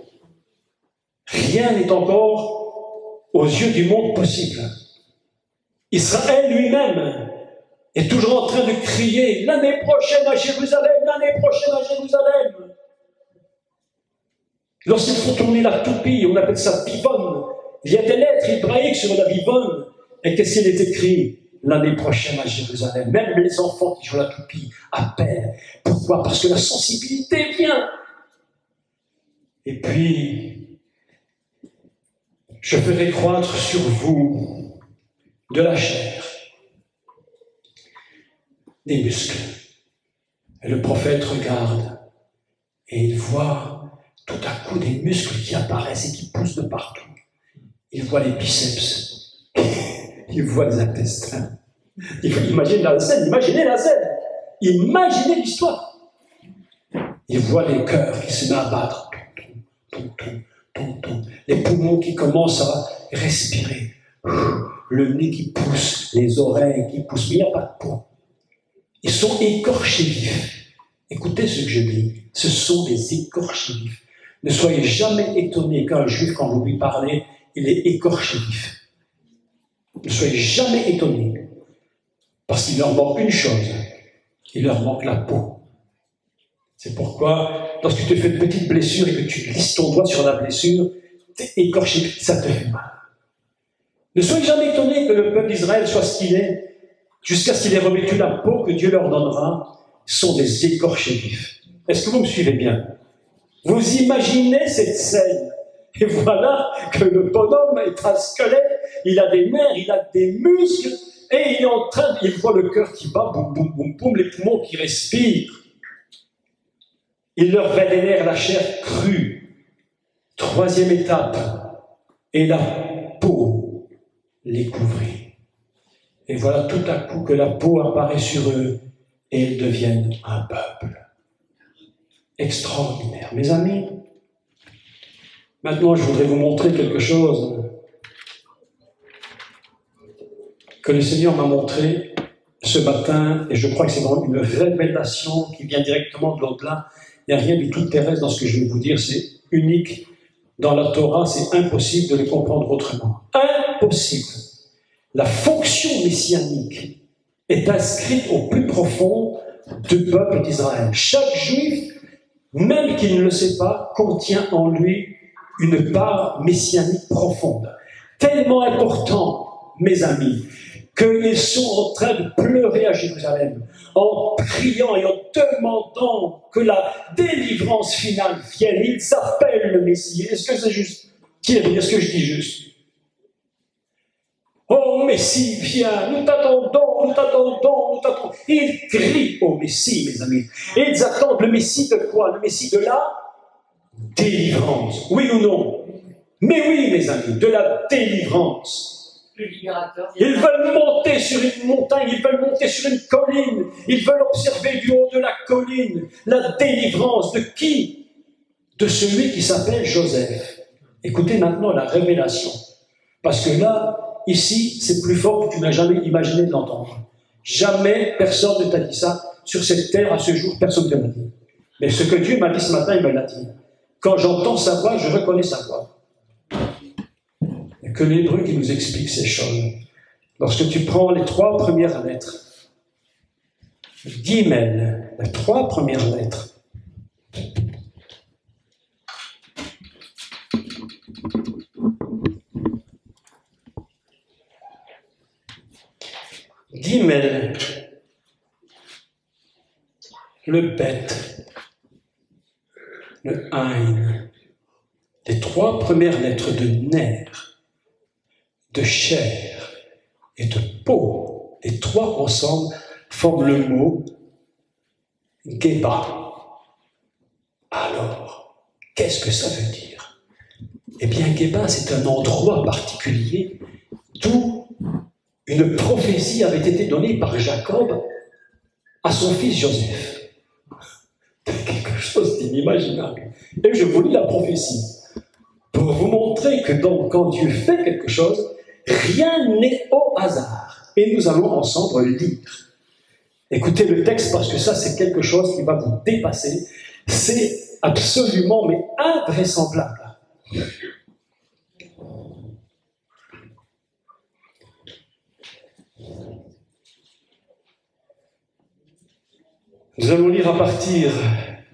Rien n'est encore, aux yeux du monde, possible. Israël lui-même est toujours en train de crier « L'année prochaine à Jérusalem, l'année prochaine à Jérusalem !» Lorsqu'ils font tourner la toupie, on appelle ça vivonne. Il y a des lettres hébraïques sur la vivonne. Et qu'est-ce qu'il est écrit? L'année prochaine à Jérusalem. Même les enfants qui jouent la toupie appellent. Pourquoi? Parce que la sensibilité vient. Et puis, je ferai croître sur vous de la chair, des muscles. Et le prophète regarde et il voit tout à coup des muscles qui apparaissent et qui poussent de partout. Il voit les biceps, il voit les intestins. Il faut imaginer la scène, imaginez la scène, imaginez l'histoire. Il voit les cœurs qui se mettent à battre, les poumons qui commencent à respirer, le nez qui pousse, les oreilles qui poussent, mais il n'y a pas de peau. Ils sont écorchés vifs. Écoutez ce que je dis, ce sont des écorchés vifs. Ne soyez jamais étonnés qu'un juif, quand vous lui parlez, il est écorché vif. Ne soyez jamais étonnés, parce qu'il leur manque une chose, il leur manque la peau. C'est pourquoi, lorsque tu te fais une petite blessure et que tu glisses ton doigt sur la blessure, t'es écorché, ça te fait mal. Ne soyez jamais étonnés que le peuple d'Israël soit ce qu'il est, jusqu'à ce qu'il ait revêtu la peau que Dieu leur donnera, sont des écorchés vifs. Est-ce que vous me suivez bien? Vous imaginez cette scène, et voilà que le bonhomme est un squelette, il a des nerfs, il a des muscles, et il est en train, il voit le cœur qui bat, boum, boum, boum, boum, les poumons qui respirent. Il leur vénère la chair crue. Troisième étape, et la peau les couvrit. Et voilà tout à coup que la peau apparaît sur eux, et ils deviennent un peuple. Extraordinaire. Mes amis, maintenant je voudrais vous montrer quelque chose que le Seigneur m'a montré ce matin, et je crois que c'est vraiment une révélation qui vient directement de l'au-delà. Il n'y a rien du tout terrestre dans ce que je vais vous dire, c'est unique. dans la Torah, c'est impossible de les comprendre autrement. Impossible. La fonction messianique est inscrite au plus profond du peuple d'Israël. Chaque juif, même qu'il ne le sait pas, contient en lui une part messianique profonde. Tellement important, mes amis, qu'ils sont en train de pleurer à Jérusalem, en priant et en demandant que la délivrance finale vienne. Ils appellent le Messie. Est-ce que c'est juste? Thierry, est-ce que je dis juste? Oh Messie, viens, nous t'attendons, nous t'attendons, nous t'attendons. Ils crient au Messie, mes amis. Et ils attendent le Messie de quoi? Le Messie de la délivrance. Oui ou non? Mais oui, mes amis, de la délivrance. Ils veulent monter sur une montagne, ils veulent monter sur une colline, ils veulent observer du haut de la colline la délivrance de qui? De celui qui s'appelle Joseph. Écoutez maintenant la révélation. Parce que là, ici, c'est plus fort que tu n'as jamais imaginé de l'entendre. Jamais personne ne t'a dit ça. Sur cette terre, à ce jour, personne ne te l'a dit. Mais ce que Dieu m'a dit ce matin, il me l'a dit. Quand j'entends sa voix, je reconnais sa voix. Que l'Hébreu qui nous explique ces choses. Lorsque tu prends les 3 premières lettres, Gimel, les 3 premières lettres, Gimel, le Bet, le Ein, les 3 premières lettres de Ner, de chair et de peau, les 3 ensemble forment le mot Geba. Alors, qu'est-ce que ça veut dire? Eh bien, Geba, c'est un endroit particulier d'où une prophétie avait été donnée par Jacob à son fils Joseph. Quelque chose d'inimaginable. Et je vous lis la prophétie pour vous montrer que quand Dieu fait quelque chose, rien n'est au hasard. Et nous allons ensemble lire. Écoutez le texte parce que ça, c'est quelque chose qui va vous dépasser. C'est absolument, mais invraisemblable. Nous allons lire à partir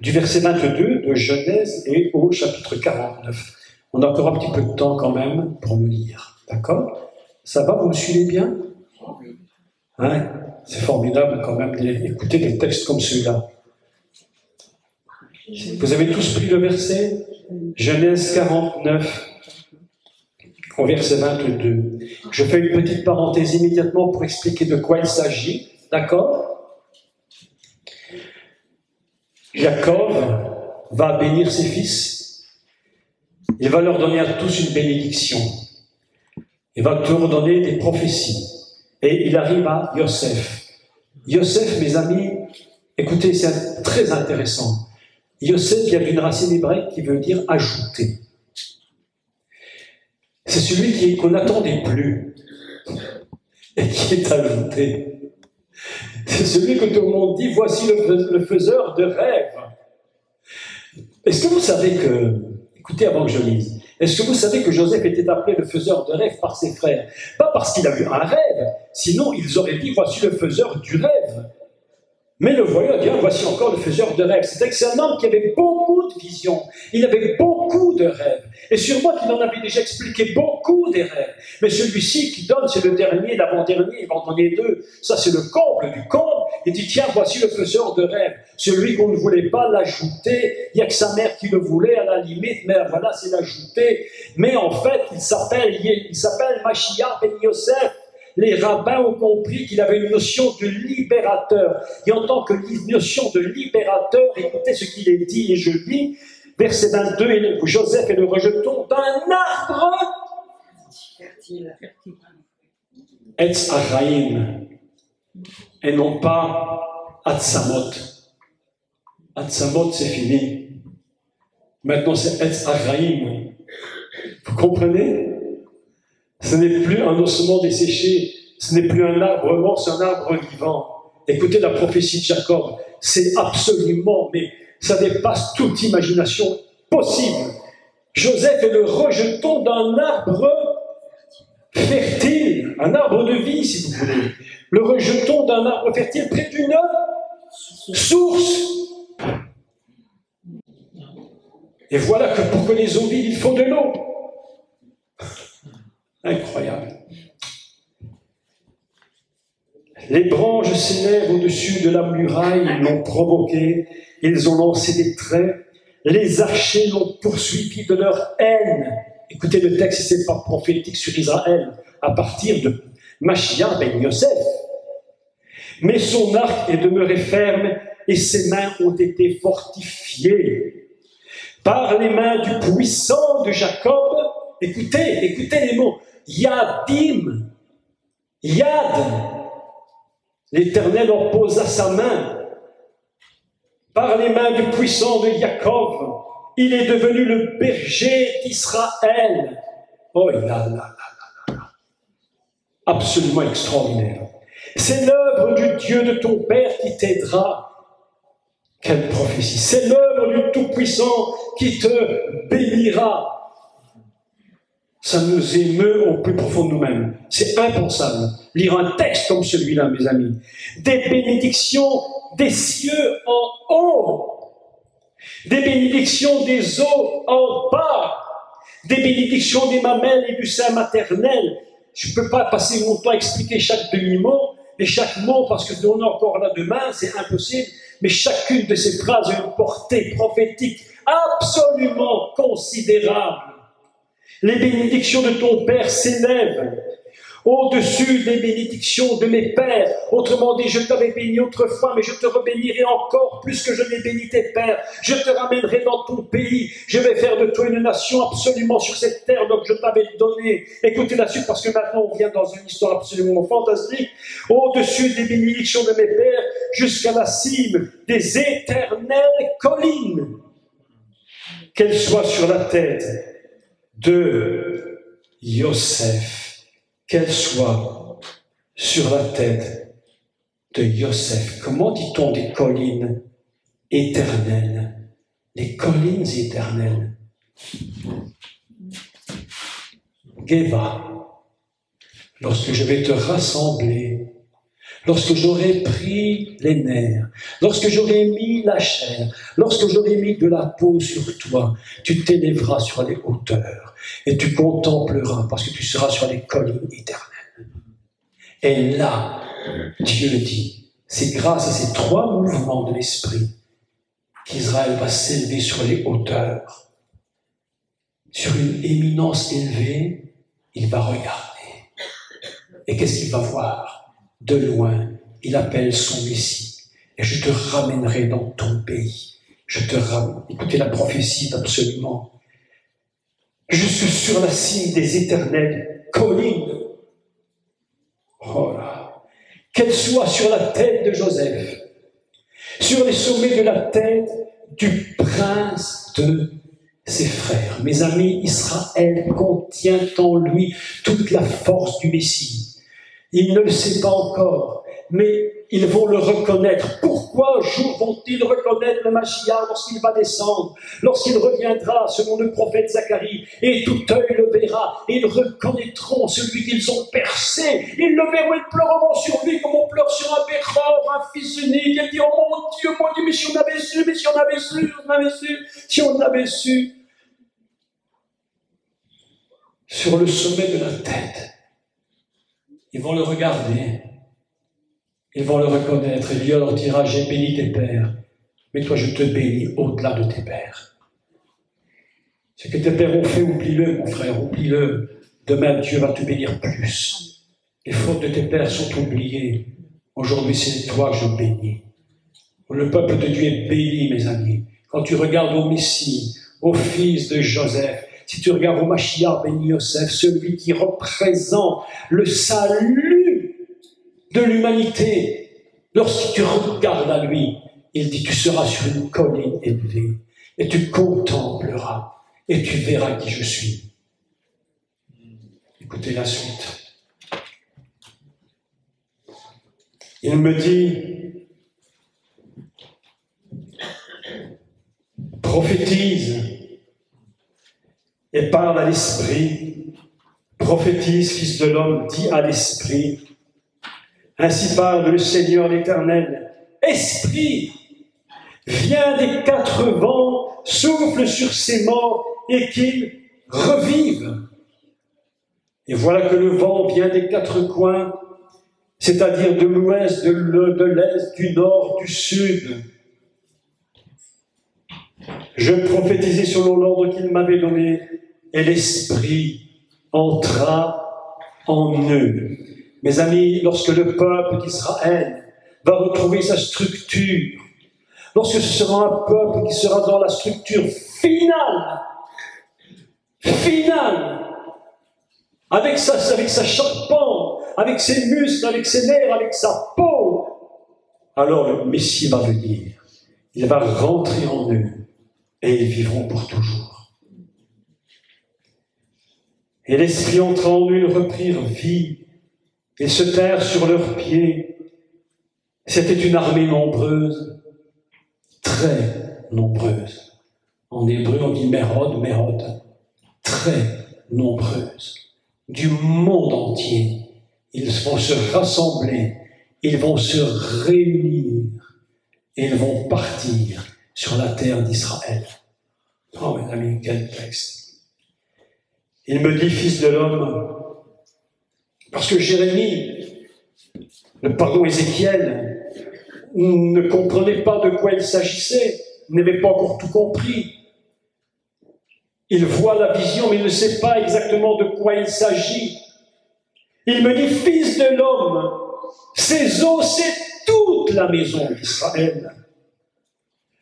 du verset 22 de Genèse et au chapitre 49. On a encore un petit peu de temps quand même pour le lire. D'accord? Ça va, vous me suivez bien? Hein? C'est formidable quand même d'écouter des textes comme celui-là. Vous avez tous pris le verset? Genèse 49, au verset 22. Je fais une petite parenthèse immédiatement pour expliquer de quoi il s'agit. D'accord? Jacob va bénir ses fils. Il va leur donner à tous une bénédiction. Il va leur donner des prophéties. Et il arrive à Yosef. Yosef, mes amis, écoutez, c'est très intéressant. Yosef vient d'une racine hébraïque qui veut dire ajouter. C'est celui qu'on n'attendait plus et qui est ajouté. C'est celui que tout le monde dit, voici le faiseur de rêves. Est-ce que vous savez que, écoutez avant que je lise, est-ce que vous savez que Joseph était appelé le faiseur de rêves par ses frères? Pas parce qu'il a eu un rêve, sinon ils auraient dit, voici le faiseur du rêve. Mais le voyant dire, voici encore le faiseur de rêves. C'était que c'est un homme qui avait beaucoup de visions, il avait beaucoup de rêves. Et sûrement qu'il en avait déjà expliqué beaucoup des rêves. Mais celui-ci qui donne, c'est le dernier, l'avant-dernier, il va en donner 2. Ça, c'est le comble du comble. Il dit, tiens, voici le faiseur de rêves. Celui qu'on ne voulait pas l'ajouter, il n'y a que sa mère qui le voulait à la limite, mais voilà, c'est l'ajouter. Mais en fait, il s'appelle Mashiach ben Yosef. Les rabbins ont compris qu'il avait une notion de libérateur. Et en tant que notion de libérateur, écoutez ce qu'il est dit, et je lis, verset 22, Joseph est le rejeton d'un arbre Etz Achaim, et non pas Atzamot. Atzamot, c'est fini. Maintenant, c'est Etz Achaim. Vous comprenez? Ce n'est plus un ossement desséché, ce n'est plus un arbre mort, c'est un arbre vivant. Écoutez la prophétie de Jacob, c'est absolument, mais ça dépasse toute imagination possible. Joseph est le rejeton d'un arbre fertile, un arbre de vie, si vous voulez. Le rejeton d'un arbre fertile près d'une source. Et voilà que pour que les eaux vivent, il faut de l'eau. Incroyable. Les branches s'élèvent au-dessus de la muraille, ils l'ont provoqué, ils ont lancé des traits, les archers l'ont poursuivi de leur haine. Écoutez le texte, si ce n'est pas prophétique sur Israël, à partir de Machia ben Yosef. Mais son arc est demeuré ferme et ses mains ont été fortifiées. Par les mains du puissant de Jacob, écoutez les mots, Yadim, Yad, l'Éternel en posa sa main. Par les mains du puissant de Jacob, il est devenu le berger d'Israël. Oh là là là là là. Absolument extraordinaire. C'est l'œuvre du Dieu de ton Père qui t'aidera. Quelle prophétie. C'est l'œuvre du Tout-Puissant qui te bénira. Ça nous émeut au plus profond de nous-mêmes. C'est impensable. Lire un texte comme celui-là, mes amis. Des bénédictions des cieux en haut. Des bénédictions des eaux en bas. Des bénédictions des mamelles et du sein maternel. Je ne peux pas passer mon temps à expliquer chaque demi-mot et chaque mot parce que on est encore là demain, c'est impossible. Mais chacune de ces phrases a une portée prophétique absolument considérable. Les bénédictions de ton Père s'élèvent au-dessus des bénédictions de mes pères. Autrement dit, je t'avais béni autrefois, mais je te rebénirai encore plus que je n'ai béni tes pères. Je te ramènerai dans ton pays. Je vais faire de toi une nation absolument sur cette terre donc je t'avais donnée. Écoutez la suite parce que maintenant on vient dans une histoire absolument fantastique. Au-dessus des bénédictions de mes pères, jusqu'à la cime des éternelles collines. Qu'elles soient sur la tête de Yosef. Qu'elle soit sur la tête de Yosef. Comment dit-on des collines éternelles? Les collines éternelles. Geva, lorsque je vais te rassembler, lorsque j'aurai pris les nerfs, lorsque j'aurai mis la chair, lorsque j'aurai mis de la peau sur toi, tu t'élèveras sur les hauteurs et tu contempleras parce que tu seras sur les collines éternelles. Et là, Dieu dit, c'est grâce à ces trois mouvements de l'esprit qu'Israël va s'élever sur les hauteurs. Sur une éminence élevée, il va regarder. Et qu'est-ce qu'il va voir? De loin, il appelle son Messie. Et je te ramènerai dans ton pays. Je te ramène. Écoutez la prophétie absolument. Je suis sur la cime des éternelles collines. Oh là. Qu'elle soit sur la tête de Joseph, sur les sommets de la tête du prince de ses frères. Mes amis, Israël contient en lui toute la force du Messie. Il ne le sait pas encore, mais ils vont le reconnaître. Pourquoi vont-ils reconnaître le Mashiach lorsqu'il va descendre, lorsqu'il reviendra, selon le prophète Zacharie, et tout œil le verra, et ils reconnaîtront celui qu'ils ont percé. Ils le verront, ils pleureront sur lui comme on pleure sur un Béchor, un fils unique. Ils diront, oh mon Dieu, mais si on avait su, mais si on avait su, si on avait su. Sur le sommet de la tête, ils vont le regarder. Ils vont le reconnaître et Dieu leur dira, j'ai béni tes pères, mais toi je te bénis au-delà de tes pères. Ce que tes pères ont fait, oublie-le mon frère, oublie-le. Demain Dieu va te bénir plus. Les fautes de tes pères sont oubliées. Aujourd'hui c'est toi que je bénis. Le peuple de Dieu est béni, mes amis. Quand tu regardes au Messie, au fils de Joseph, si tu regardes au Mashiach ben Yosef, celui qui représente le salut de l'humanité, lorsque tu regardes à lui, il dit, tu seras sur une colline élevée, et tu contempleras, et tu verras qui je suis. Écoutez la suite. Il me dit, prophétise, parle à l'esprit, prophétise, fils de l'homme, dit à l'esprit. Ainsi parle le Seigneur l'Éternel. Esprit, viens des quatre vents, souffle sur ces morts et qu'ils revivent. Et voilà que le vent vient des quatre coins, c'est-à-dire de l'ouest, de l'est, du nord, du sud. Je prophétisais selon l'ordre qu'il m'avait donné, et l'Esprit entra en eux. Mes amis, lorsque le peuple d'Israël va retrouver sa structure, lorsque ce sera un peuple qui sera dans la structure finale, avec sa charpente, avec ses muscles, avec ses nerfs, avec sa peau, alors le Messie va venir. Il va rentrer en eux et ils vivront pour toujours. Et l'Esprit entra en eux, ils reprirent vie. Ils se tinrent sur leurs pieds. C'était une armée nombreuse, très nombreuse. En hébreu, on dit mérod, très nombreuse. Du monde entier. Ils vont se rassembler, ils vont se réunir et ils vont partir sur la terre d'Israël. Oh mes amis, quel texte. Il me dit, fils de l'homme, parce que Ézéchiel ne comprenait pas de quoi il s'agissait, n'avait pas encore tout compris. Il voit la vision, mais il ne sait pas exactement de quoi il s'agit. Il me dit, fils de l'homme, ces eaux, c'est toute la maison d'Israël.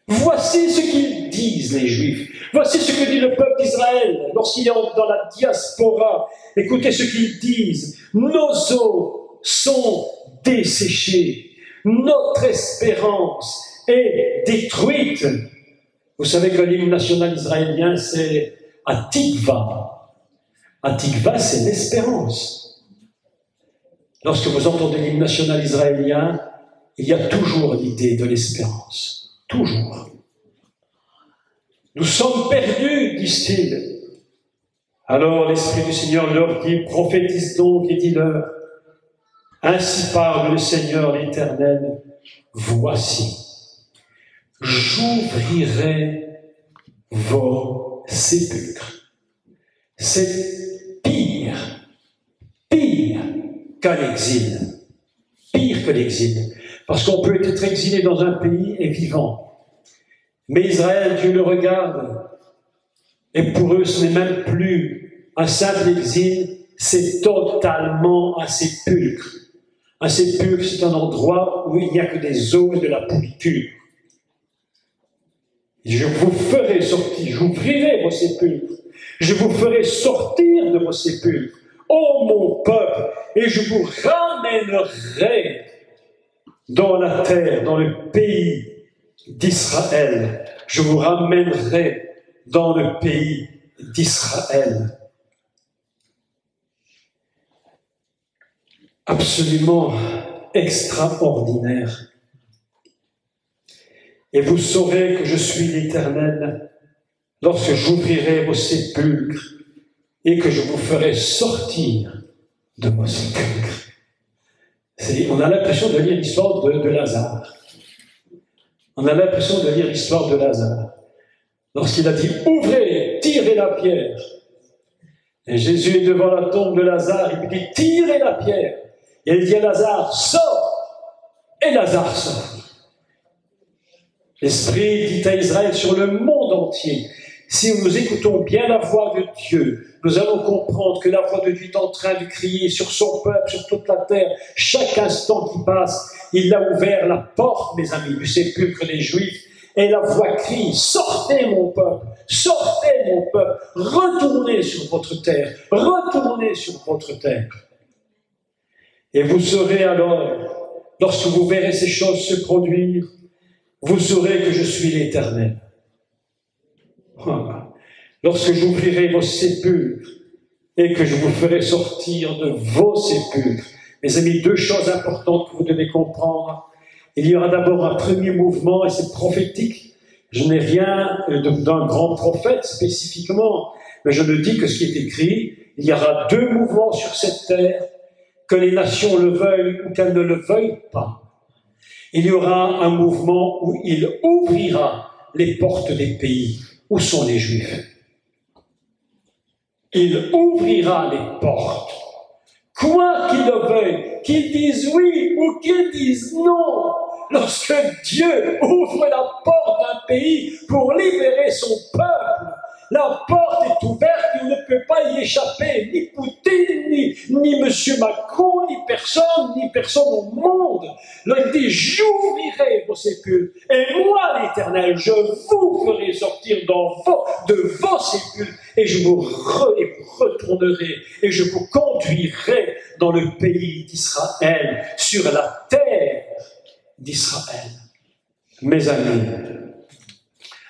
Voici ce qu'ils disent, les Juifs. Voici ce que dit le peuple d'Israël lorsqu'il est dans la diaspora. Écoutez ce qu'ils disent. Nos eaux sont desséchées. Notre espérance est détruite. Vous savez que l'hymne national israélien, c'est Atikva. Atikva, c'est l'espérance. Lorsque vous entendez l'hymne national israélien, il y a toujours l'idée de l'espérance. Toujours. Nous sommes perdus, disent-ils. Alors l'Esprit du Seigneur leur dit, prophétise donc et dis-leur, ainsi parle le Seigneur l'Éternel, voici, j'ouvrirai vos sépulcres. C'est pire qu'un exil. Pire que l'exil. Parce qu'on peut être exilé dans un pays et vivant. Mais Israël, Dieu le regarde, et pour eux, ce n'est même plus un simple exil, c'est totalement un sépulcre. Un sépulcre, c'est un endroit où il n'y a que des eaux et de la pourriture. Je vous ferai sortir, j'ouvrirai vos sépulcres, je vous ferai sortir de vos sépulcres, ô mon peuple, et je vous ramènerai dans la terre, dans le pays d'Israël. Je vous ramènerai dans le pays d'Israël. Absolument extraordinaire. Et vous saurez que je suis l'Éternel lorsque j'ouvrirai vos sépulcres et que je vous ferai sortir de vos sépulcres. On a l'impression de lire l'histoire de Lazare. On a l'impression de lire l'histoire de Lazare. Lorsqu'il a dit « Ouvrez, tirez la pierre ». Et Jésus est devant la tombe de Lazare, il lui dit « Tirez la pierre ». Et il dit à Lazare « Sors ». Et Lazare sort. L'Esprit dit à Israël sur le monde entier, si nous écoutons bien la voix de Dieu, nous allons comprendre que la voix de Dieu est en train de crier sur son peuple, sur toute la terre. Chaque instant qui passe, il a ouvert la porte, mes amis, du sépulcre des Juifs, et la voix crie, sortez mon peuple, retournez sur votre terre, retournez sur votre terre. Et vous saurez alors, lorsque vous verrez ces choses se produire, vous saurez que je suis l'Éternel. Voilà. Lorsque j'ouvrirai vos sépulcres et que je vous ferai sortir de vos sépulcres. Mes amis, deux choses importantes que vous devez comprendre. Il y aura d'abord un premier mouvement, et c'est prophétique. Je n'ai rien d'un grand prophète spécifiquement, mais je ne dis que ce qui est écrit. Il y aura deux mouvements sur cette terre, que les nations le veuillent ou qu'elles ne le veuillent pas. Il y aura un mouvement où il ouvrira les portes des pays. Où sont les Juifs? Il ouvrira les portes. Quoi qu'ils le veuillent, qu'ils disent oui ou qu'ils disent non, lorsque Dieu ouvre la porte d'un pays pour libérer son peuple, la porte est ouverte, il ne peut pas y échapper, ni Poutine, ni M. Macron, ni personne au monde. Là, il dit, j'ouvrirai vos sépulcres, et moi, l'Éternel, je vous ferai sortir de vos sépulcres, et je vous retournerai, et je vous conduirai dans le pays d'Israël, sur la terre d'Israël. Mes amis,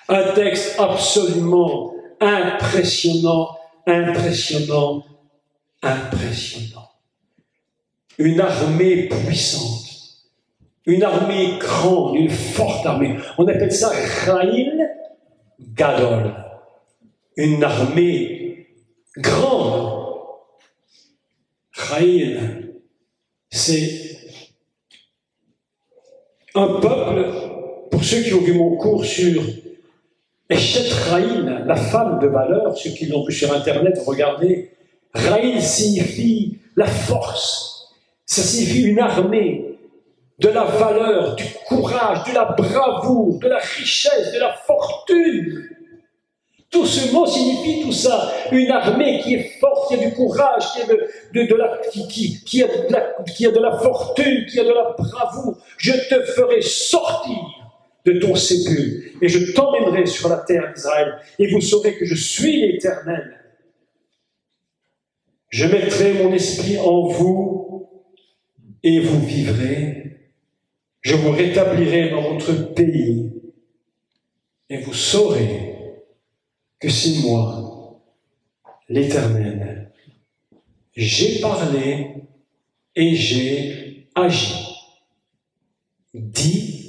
un texte absolument impressionnant. Une armée puissante, une armée grande, une forte armée. On appelle ça Chayil Gadol, une armée grande. Chayil, c'est un peuple, pour ceux qui ont vu mon cours sur Eshet Chayil, la femme de valeur, ceux qui l'ont vu sur Internet, regardez. Chayil signifie la force, ça signifie une armée, de la valeur, du courage, de la bravoure, de la richesse, de la fortune. Tout ce mot signifie tout ça, une armée qui est forte, qui a du courage, qui a de la fortune, qui a de la bravoure. Je te ferai sortir de ton sépulcre, et je t'emmènerai sur la terre d'Israël, et vous saurez que je suis l'Éternel. Je mettrai mon esprit en vous, et vous vivrez. Je vous rétablirai dans votre pays, et vous saurez que c'est moi, l'Éternel. J'ai parlé et j'ai agi, dit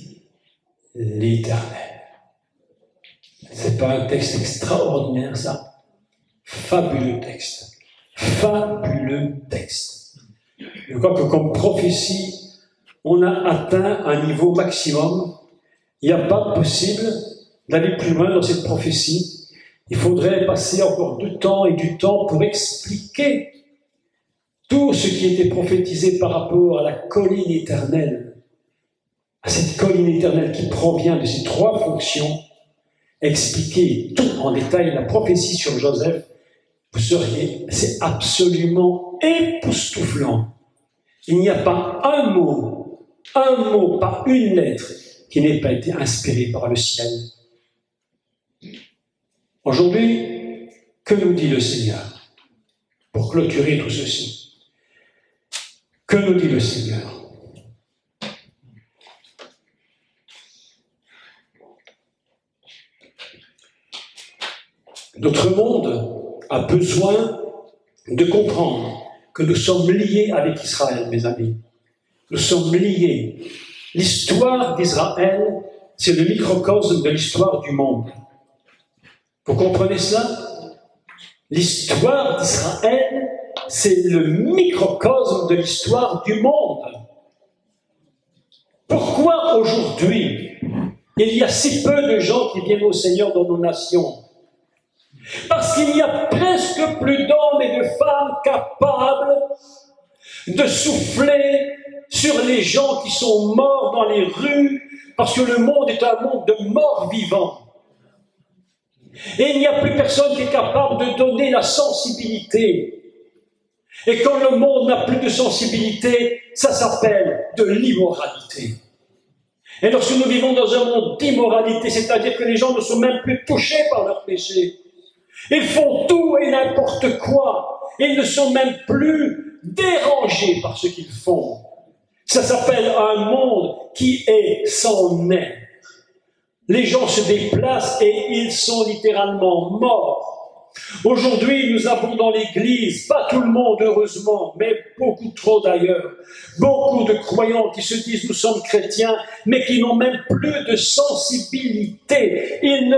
l'Éternel. C'est pas un texte extraordinaire, ça? Fabuleux texte. Fabuleux texte. Je crois que comme prophétie, on a atteint un niveau maximum. Il n'y a pas possible d'aller plus loin dans cette prophétie. Il faudrait passer encore du temps pour expliquer tout ce qui était prophétisé par rapport à la colline éternelle. À cette colline éternelle qui provient de ces trois fonctions, expliquer tout en détail la prophétie sur Joseph, c'est absolument époustouflant. Il n'y a pas un mot, pas une lettre qui n'ait pas été inspirée par le ciel. Aujourd'hui, que nous dit le Seigneur pour clôturer tout ceci? Que nous dit le Seigneur? Notre monde a besoin de comprendre que nous sommes liés avec Israël, mes amis. Nous sommes liés. L'histoire d'Israël, c'est le microcosme de l'histoire du monde. Vous comprenez cela? L'histoire d'Israël, c'est le microcosme de l'histoire du monde. Pourquoi aujourd'hui, il y a si peu de gens qui viennent au Seigneur dans nos nations? Parce qu'il n'y a presque plus d'hommes et de femmes capables de souffler sur les gens qui sont morts dans les rues, parce que le monde est un monde de morts vivants. Et il n'y a plus personne qui est capable de donner la sensibilité. Et quand le monde n'a plus de sensibilité, ça s'appelle de l'immoralité. Et lorsque nous vivons dans un monde d'immoralité, c'est-à-dire que les gens ne sont même plus touchés par leurs péchés, ils font tout et n'importe quoi. Ils ne sont même plus dérangés par ce qu'ils font. Ça s'appelle un monde qui est sans nerfs. Les gens se déplacent et ils sont littéralement morts. Aujourd'hui, nous avons dans l'Église, pas tout le monde heureusement, mais beaucoup trop d'ailleurs, beaucoup de croyants qui se disent nous sommes chrétiens, mais qui n'ont même plus de sensibilité. Ils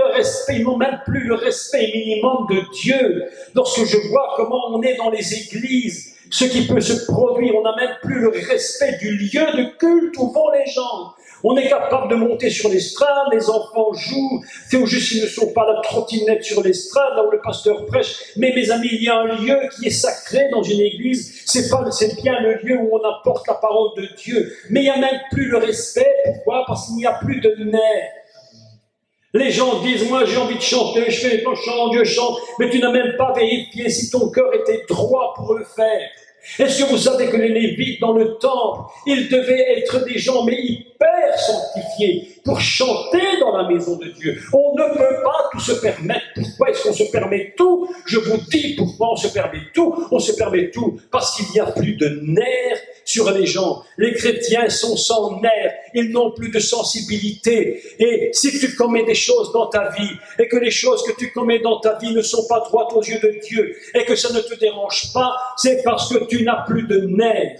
n'ont même plus le respect minimum de Dieu. Lorsque je vois comment on est dans les églises, ce qui peut se produire, on n'a même plus le respect du lieu de culte où vont les gens. On est capable de monter sur l'estrade, les enfants jouent, c'est au juste ils ne sont pas la trottinette sur l'estrade, là où le pasteur prêche. Mais mes amis, il y a un lieu qui est sacré dans une église, c'est bien le lieu où on apporte la parole de Dieu. Mais il n'y a même plus le respect, pourquoi? Parce qu'il n'y a plus de nerfs. Les gens disent, moi j'ai envie de chanter, je fais quand je chante, je chante, mais tu n'as même pas vérifié si ton cœur était droit pour le faire. Est-ce que vous savez que les Lévites dans le temple, ils devaient être des gens mais hyper sanctifiés pour chanter dans la maison de Dieu? On ne peut pas tout se permettre. Pourquoi est-ce qu'on se permet tout? Je vous dis pourquoi on se permet tout. On se permet tout parce qu'il n'y a plus de nerfs sur les gens. Les chrétiens sont sans nerfs, ils n'ont plus de sensibilité. Et si tu commets des choses dans ta vie, et que les choses que tu commets dans ta vie ne sont pas droites aux yeux de Dieu, et que ça ne te dérange pas, c'est parce que tu n'as plus de nerfs.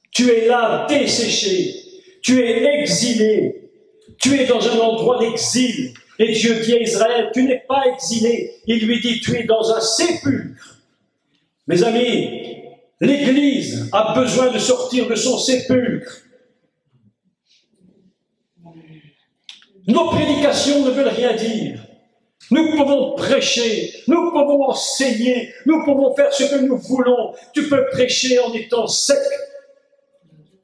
Tu es là, desséché, tu es exilé, tu es dans un endroit d'exil. Et Dieu dit à Israël, tu n'es pas exilé. Il lui dit, tu es dans un sépulcre. Mes amis, l'Église a besoin de sortir de son sépulcre. Nos prédications ne veulent rien dire. Nous pouvons prêcher, nous pouvons enseigner, nous pouvons faire ce que nous voulons. Tu peux prêcher en étant sec,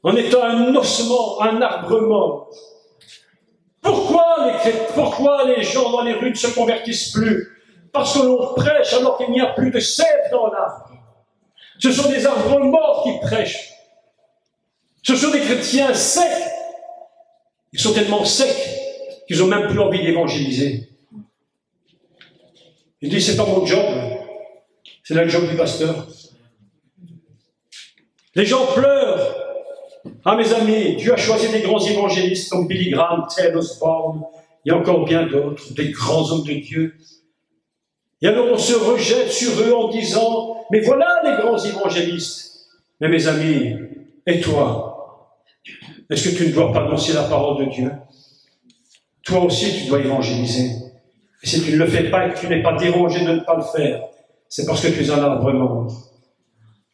en étant un ossement, un arbre mort. Pourquoi les gens dans les rues ne se convertissent plus? Parce que l'on prêche alors qu'il n'y a plus de sève dans l'arbre. Ce sont des arbres morts qui prêchent. Ce sont des chrétiens secs. Ils sont tellement secs qu'ils n'ont même plus envie d'évangéliser. Il dit, c'est pas mon job. C'est le job du pasteur. Les gens pleurent. Ah, mes amis, Dieu a choisi des grands évangélistes comme Billy Graham, Ted Osborne, il y a encore bien d'autres, des grands hommes de Dieu. Et alors on se rejette sur eux en disant, mais voilà les grands évangélistes. Mais mes amis, et toi? Est-ce que tu ne dois pas annoncer la parole de Dieu? Toi aussi tu dois évangéliser. Et si tu ne le fais pas et que tu n'es pas dérangé de ne pas le faire, c'est parce que tu es un arbre mort.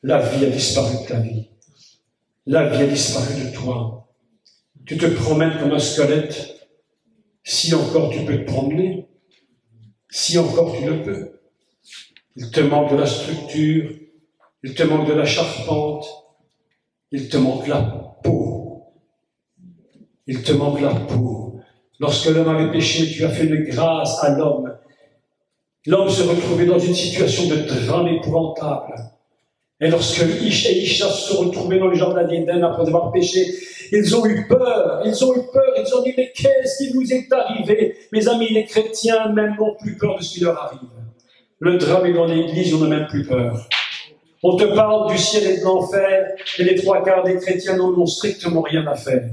La vie a disparu de ta vie. La vie a disparu de toi. Tu te promènes comme un squelette. Si encore tu peux te promener, si encore tu le peux. Il te manque de la structure, il te manque de la charpente, il te manque la peau. Il te manque la peau. Lorsque l'homme avait péché, tu as fait une grâce à l'homme. L'homme se retrouvait dans une situation de drame épouvantable. Et lorsque Isha et Isha se sont retrouvés dans le jardin d'Éden après avoir péché, ils ont eu peur, ils ont dit, mais qu'est-ce qui nous est arrivé? Mes amis, les chrétiens même n'ont plus peur de ce qui leur arrive. Le drame est dans l'église, on n'a même plus peur. On te parle du ciel et de l'enfer, et les trois quarts des chrétiens n'en ont strictement rien à faire.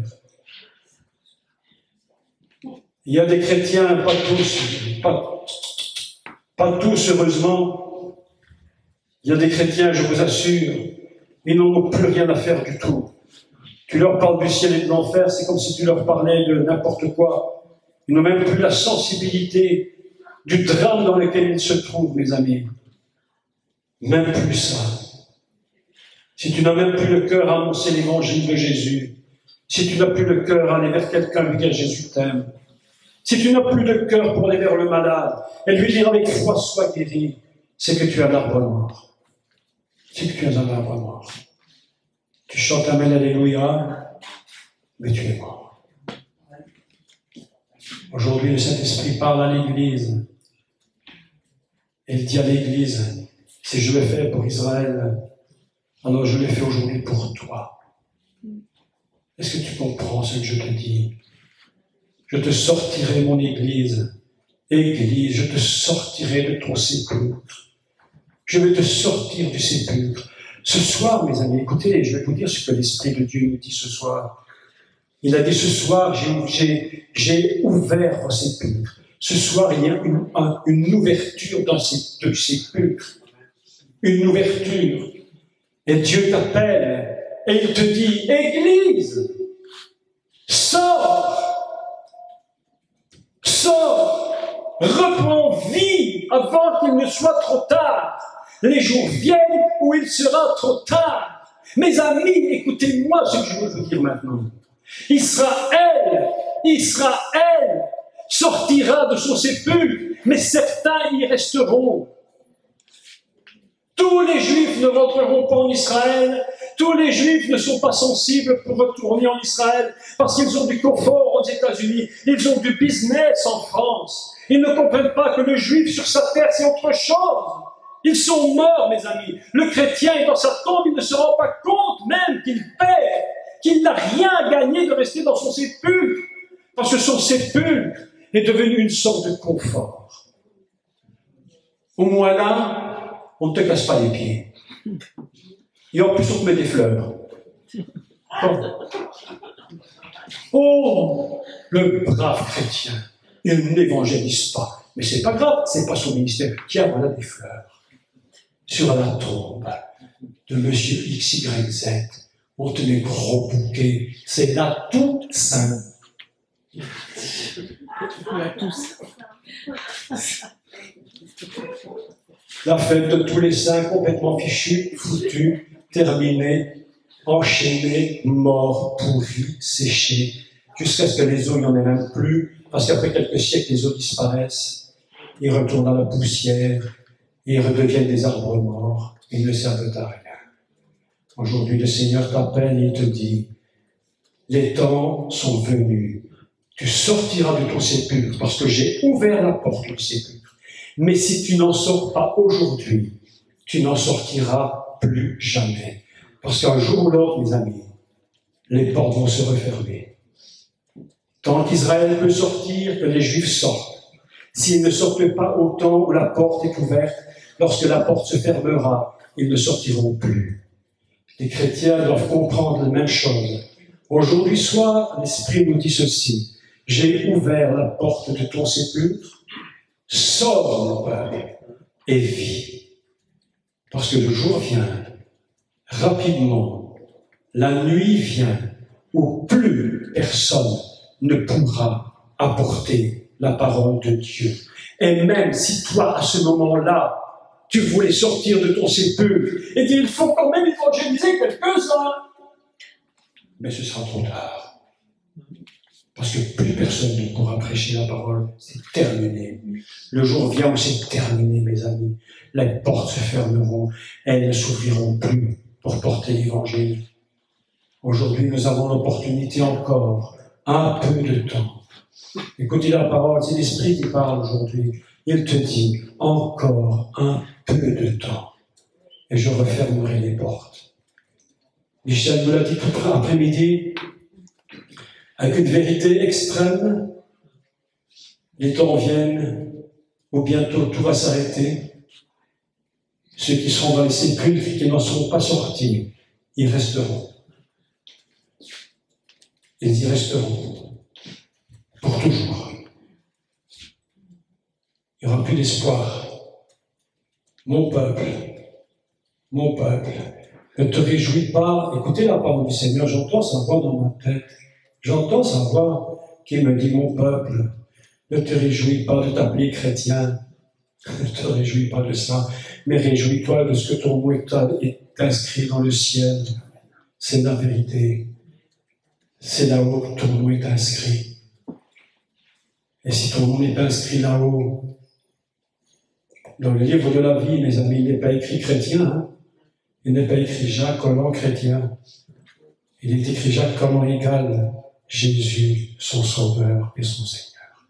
Il y a des chrétiens, pas tous heureusement. Il y a des chrétiens, je vous assure, ils n'en ont plus rien à faire du tout. Tu leur parles du ciel et de l'enfer, c'est comme si tu leur parlais de n'importe quoi. Ils n'ont même plus la sensibilité du drame dans lequel ils se trouvent, mes amis. Même plus ça. Si tu n'as même plus le cœur à annoncer l'évangile de Jésus, si tu n'as plus le cœur à aller vers quelqu'un et lui dire Jésus t'aime, si tu n'as plus de cœur pour aller vers le malade et lui dire avec foi sois guéri, c'est que tu as l'arbre noir. C'est que tu es un arbre mort. Tu chantes Amen, Alléluia, mais tu es mort. Aujourd'hui, le Saint-Esprit parle à l'Église. Et il dit à l'Église, si je le fais pour Israël, alors je le fais aujourd'hui pour toi. Est-ce que tu comprends ce que je te dis? Je te sortirai, mon Église. Église, je te sortirai de ton sépulcre. Je vais te sortir du sépulcre. Ce soir, mes amis, écoutez, je vais vous dire ce que l'Esprit de Dieu nous dit ce soir. Il a dit ce soir, j'ai ouvert vos sépulcres. Ce soir, il y a une ouverture dans ce sépulcre. Une ouverture. Et Dieu t'appelle et il te dit, Église, sors, sors, reprends vie avant qu'il ne soit trop tard. Les jours viennent où il sera trop tard. Mes amis, écoutez-moi ce que je veux vous dire maintenant. Israël sortira de son sépulcre, mais certains y resteront. Tous les Juifs ne rentreront pas en Israël. Tous les Juifs ne sont pas sensibles pour retourner en Israël parce qu'ils ont du confort aux États-Unis, ils ont du business en France. Ils ne comprennent pas que le Juif sur sa terre, c'est autre chose. Ils sont morts, mes amis. Le chrétien est dans sa tombe, il ne se rend pas compte même qu'il perd, qu'il n'a rien gagné de rester dans son sépulcre, parce que son sépulcre est devenu une sorte de confort. Au moins là, on ne te casse pas les pieds. Et en plus, on te met des fleurs. Oh, le brave chrétien, il n'évangélise pas. Mais c'est pas grave, c'est pas son ministère. Tiens, voilà des fleurs. Sur la tombe de monsieur XYZ, on te met gros bouquet. C'est la toute sainte. La fête de tous les saints complètement fichue, foutue, terminée, enchaînée, mort, pourri, séché, jusqu'à ce que les eaux, il n'y en ait même plus, parce qu'après quelques siècles, les eaux disparaissent, ils retournent dans la poussière, et ils redeviennent des arbres morts, ils ne servent à rien. Aujourd'hui, le Seigneur t'appelle et il te dit, les temps sont venus, tu sortiras de ton sépulcre, parce que j'ai ouvert la porte du sépulcre. Mais si tu n'en sors pas aujourd'hui, tu n'en sortiras plus jamais. Parce qu'un jour ou l'autre, mes amis, les portes vont se refermer. Tant qu'Israël peut sortir, que les Juifs sortent. S'ils ne sortent pas au temps où la porte est ouverte, lorsque la porte se fermera, ils ne sortiront plus. Les chrétiens doivent comprendre la même chose. Aujourd'hui soir, l'Esprit nous dit ceci. J'ai ouvert la porte de ton sépulcre. Sors, mon peuple, et vis. Parce que le jour vient, rapidement, la nuit vient, où plus personne ne pourra apporter la parole de Dieu. Et même si toi, à ce moment-là, tu voulais sortir de ton sépulcre et dire, il faut quand même évangéliser quelques-uns, mais ce sera trop tard. Parce que plus personne ne pourra prêcher la parole. C'est terminé. Le jour vient où c'est terminé, mes amis. Les portes se fermeront. Elles ne s'ouvriront plus pour porter l'évangile. Aujourd'hui, nous avons l'opportunité encore, un peu de temps. Écoutez la parole, c'est l'Esprit qui parle aujourd'hui. Il te dit, encore un peu de temps. Et je refermerai les portes. Michel nous l'a dit tout après-midi, avec une vérité extrême, les temps viennent où bientôt tout va s'arrêter. Ceux qui seront dans les sépulcres et qui n'en seront pas sortis, ils resteront. Ils y resteront pour toujours. Il n'y aura plus d'espoir. Mon peuple, ne te réjouis pas. Écoutez la parole du Seigneur, j'entends sa voix dans ma tête. J'entends sa voix qui me dit, mon peuple, ne te réjouis pas de t'appeler chrétien, ne te réjouis pas de ça, mais réjouis-toi de ce que ton mot est inscrit dans le ciel. C'est la vérité. C'est là-haut que ton nom est inscrit. Et si ton nom est inscrit là-haut, dans le livre de la vie, mes amis, il n'est pas écrit chrétien, hein? Il n'est pas écrit Jacques Collant chrétien. Il est écrit Jacques Collant égale Jésus, son Sauveur et son Seigneur.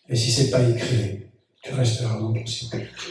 Et si ce n'est pas écrit, tu resteras dans ton sépulcre.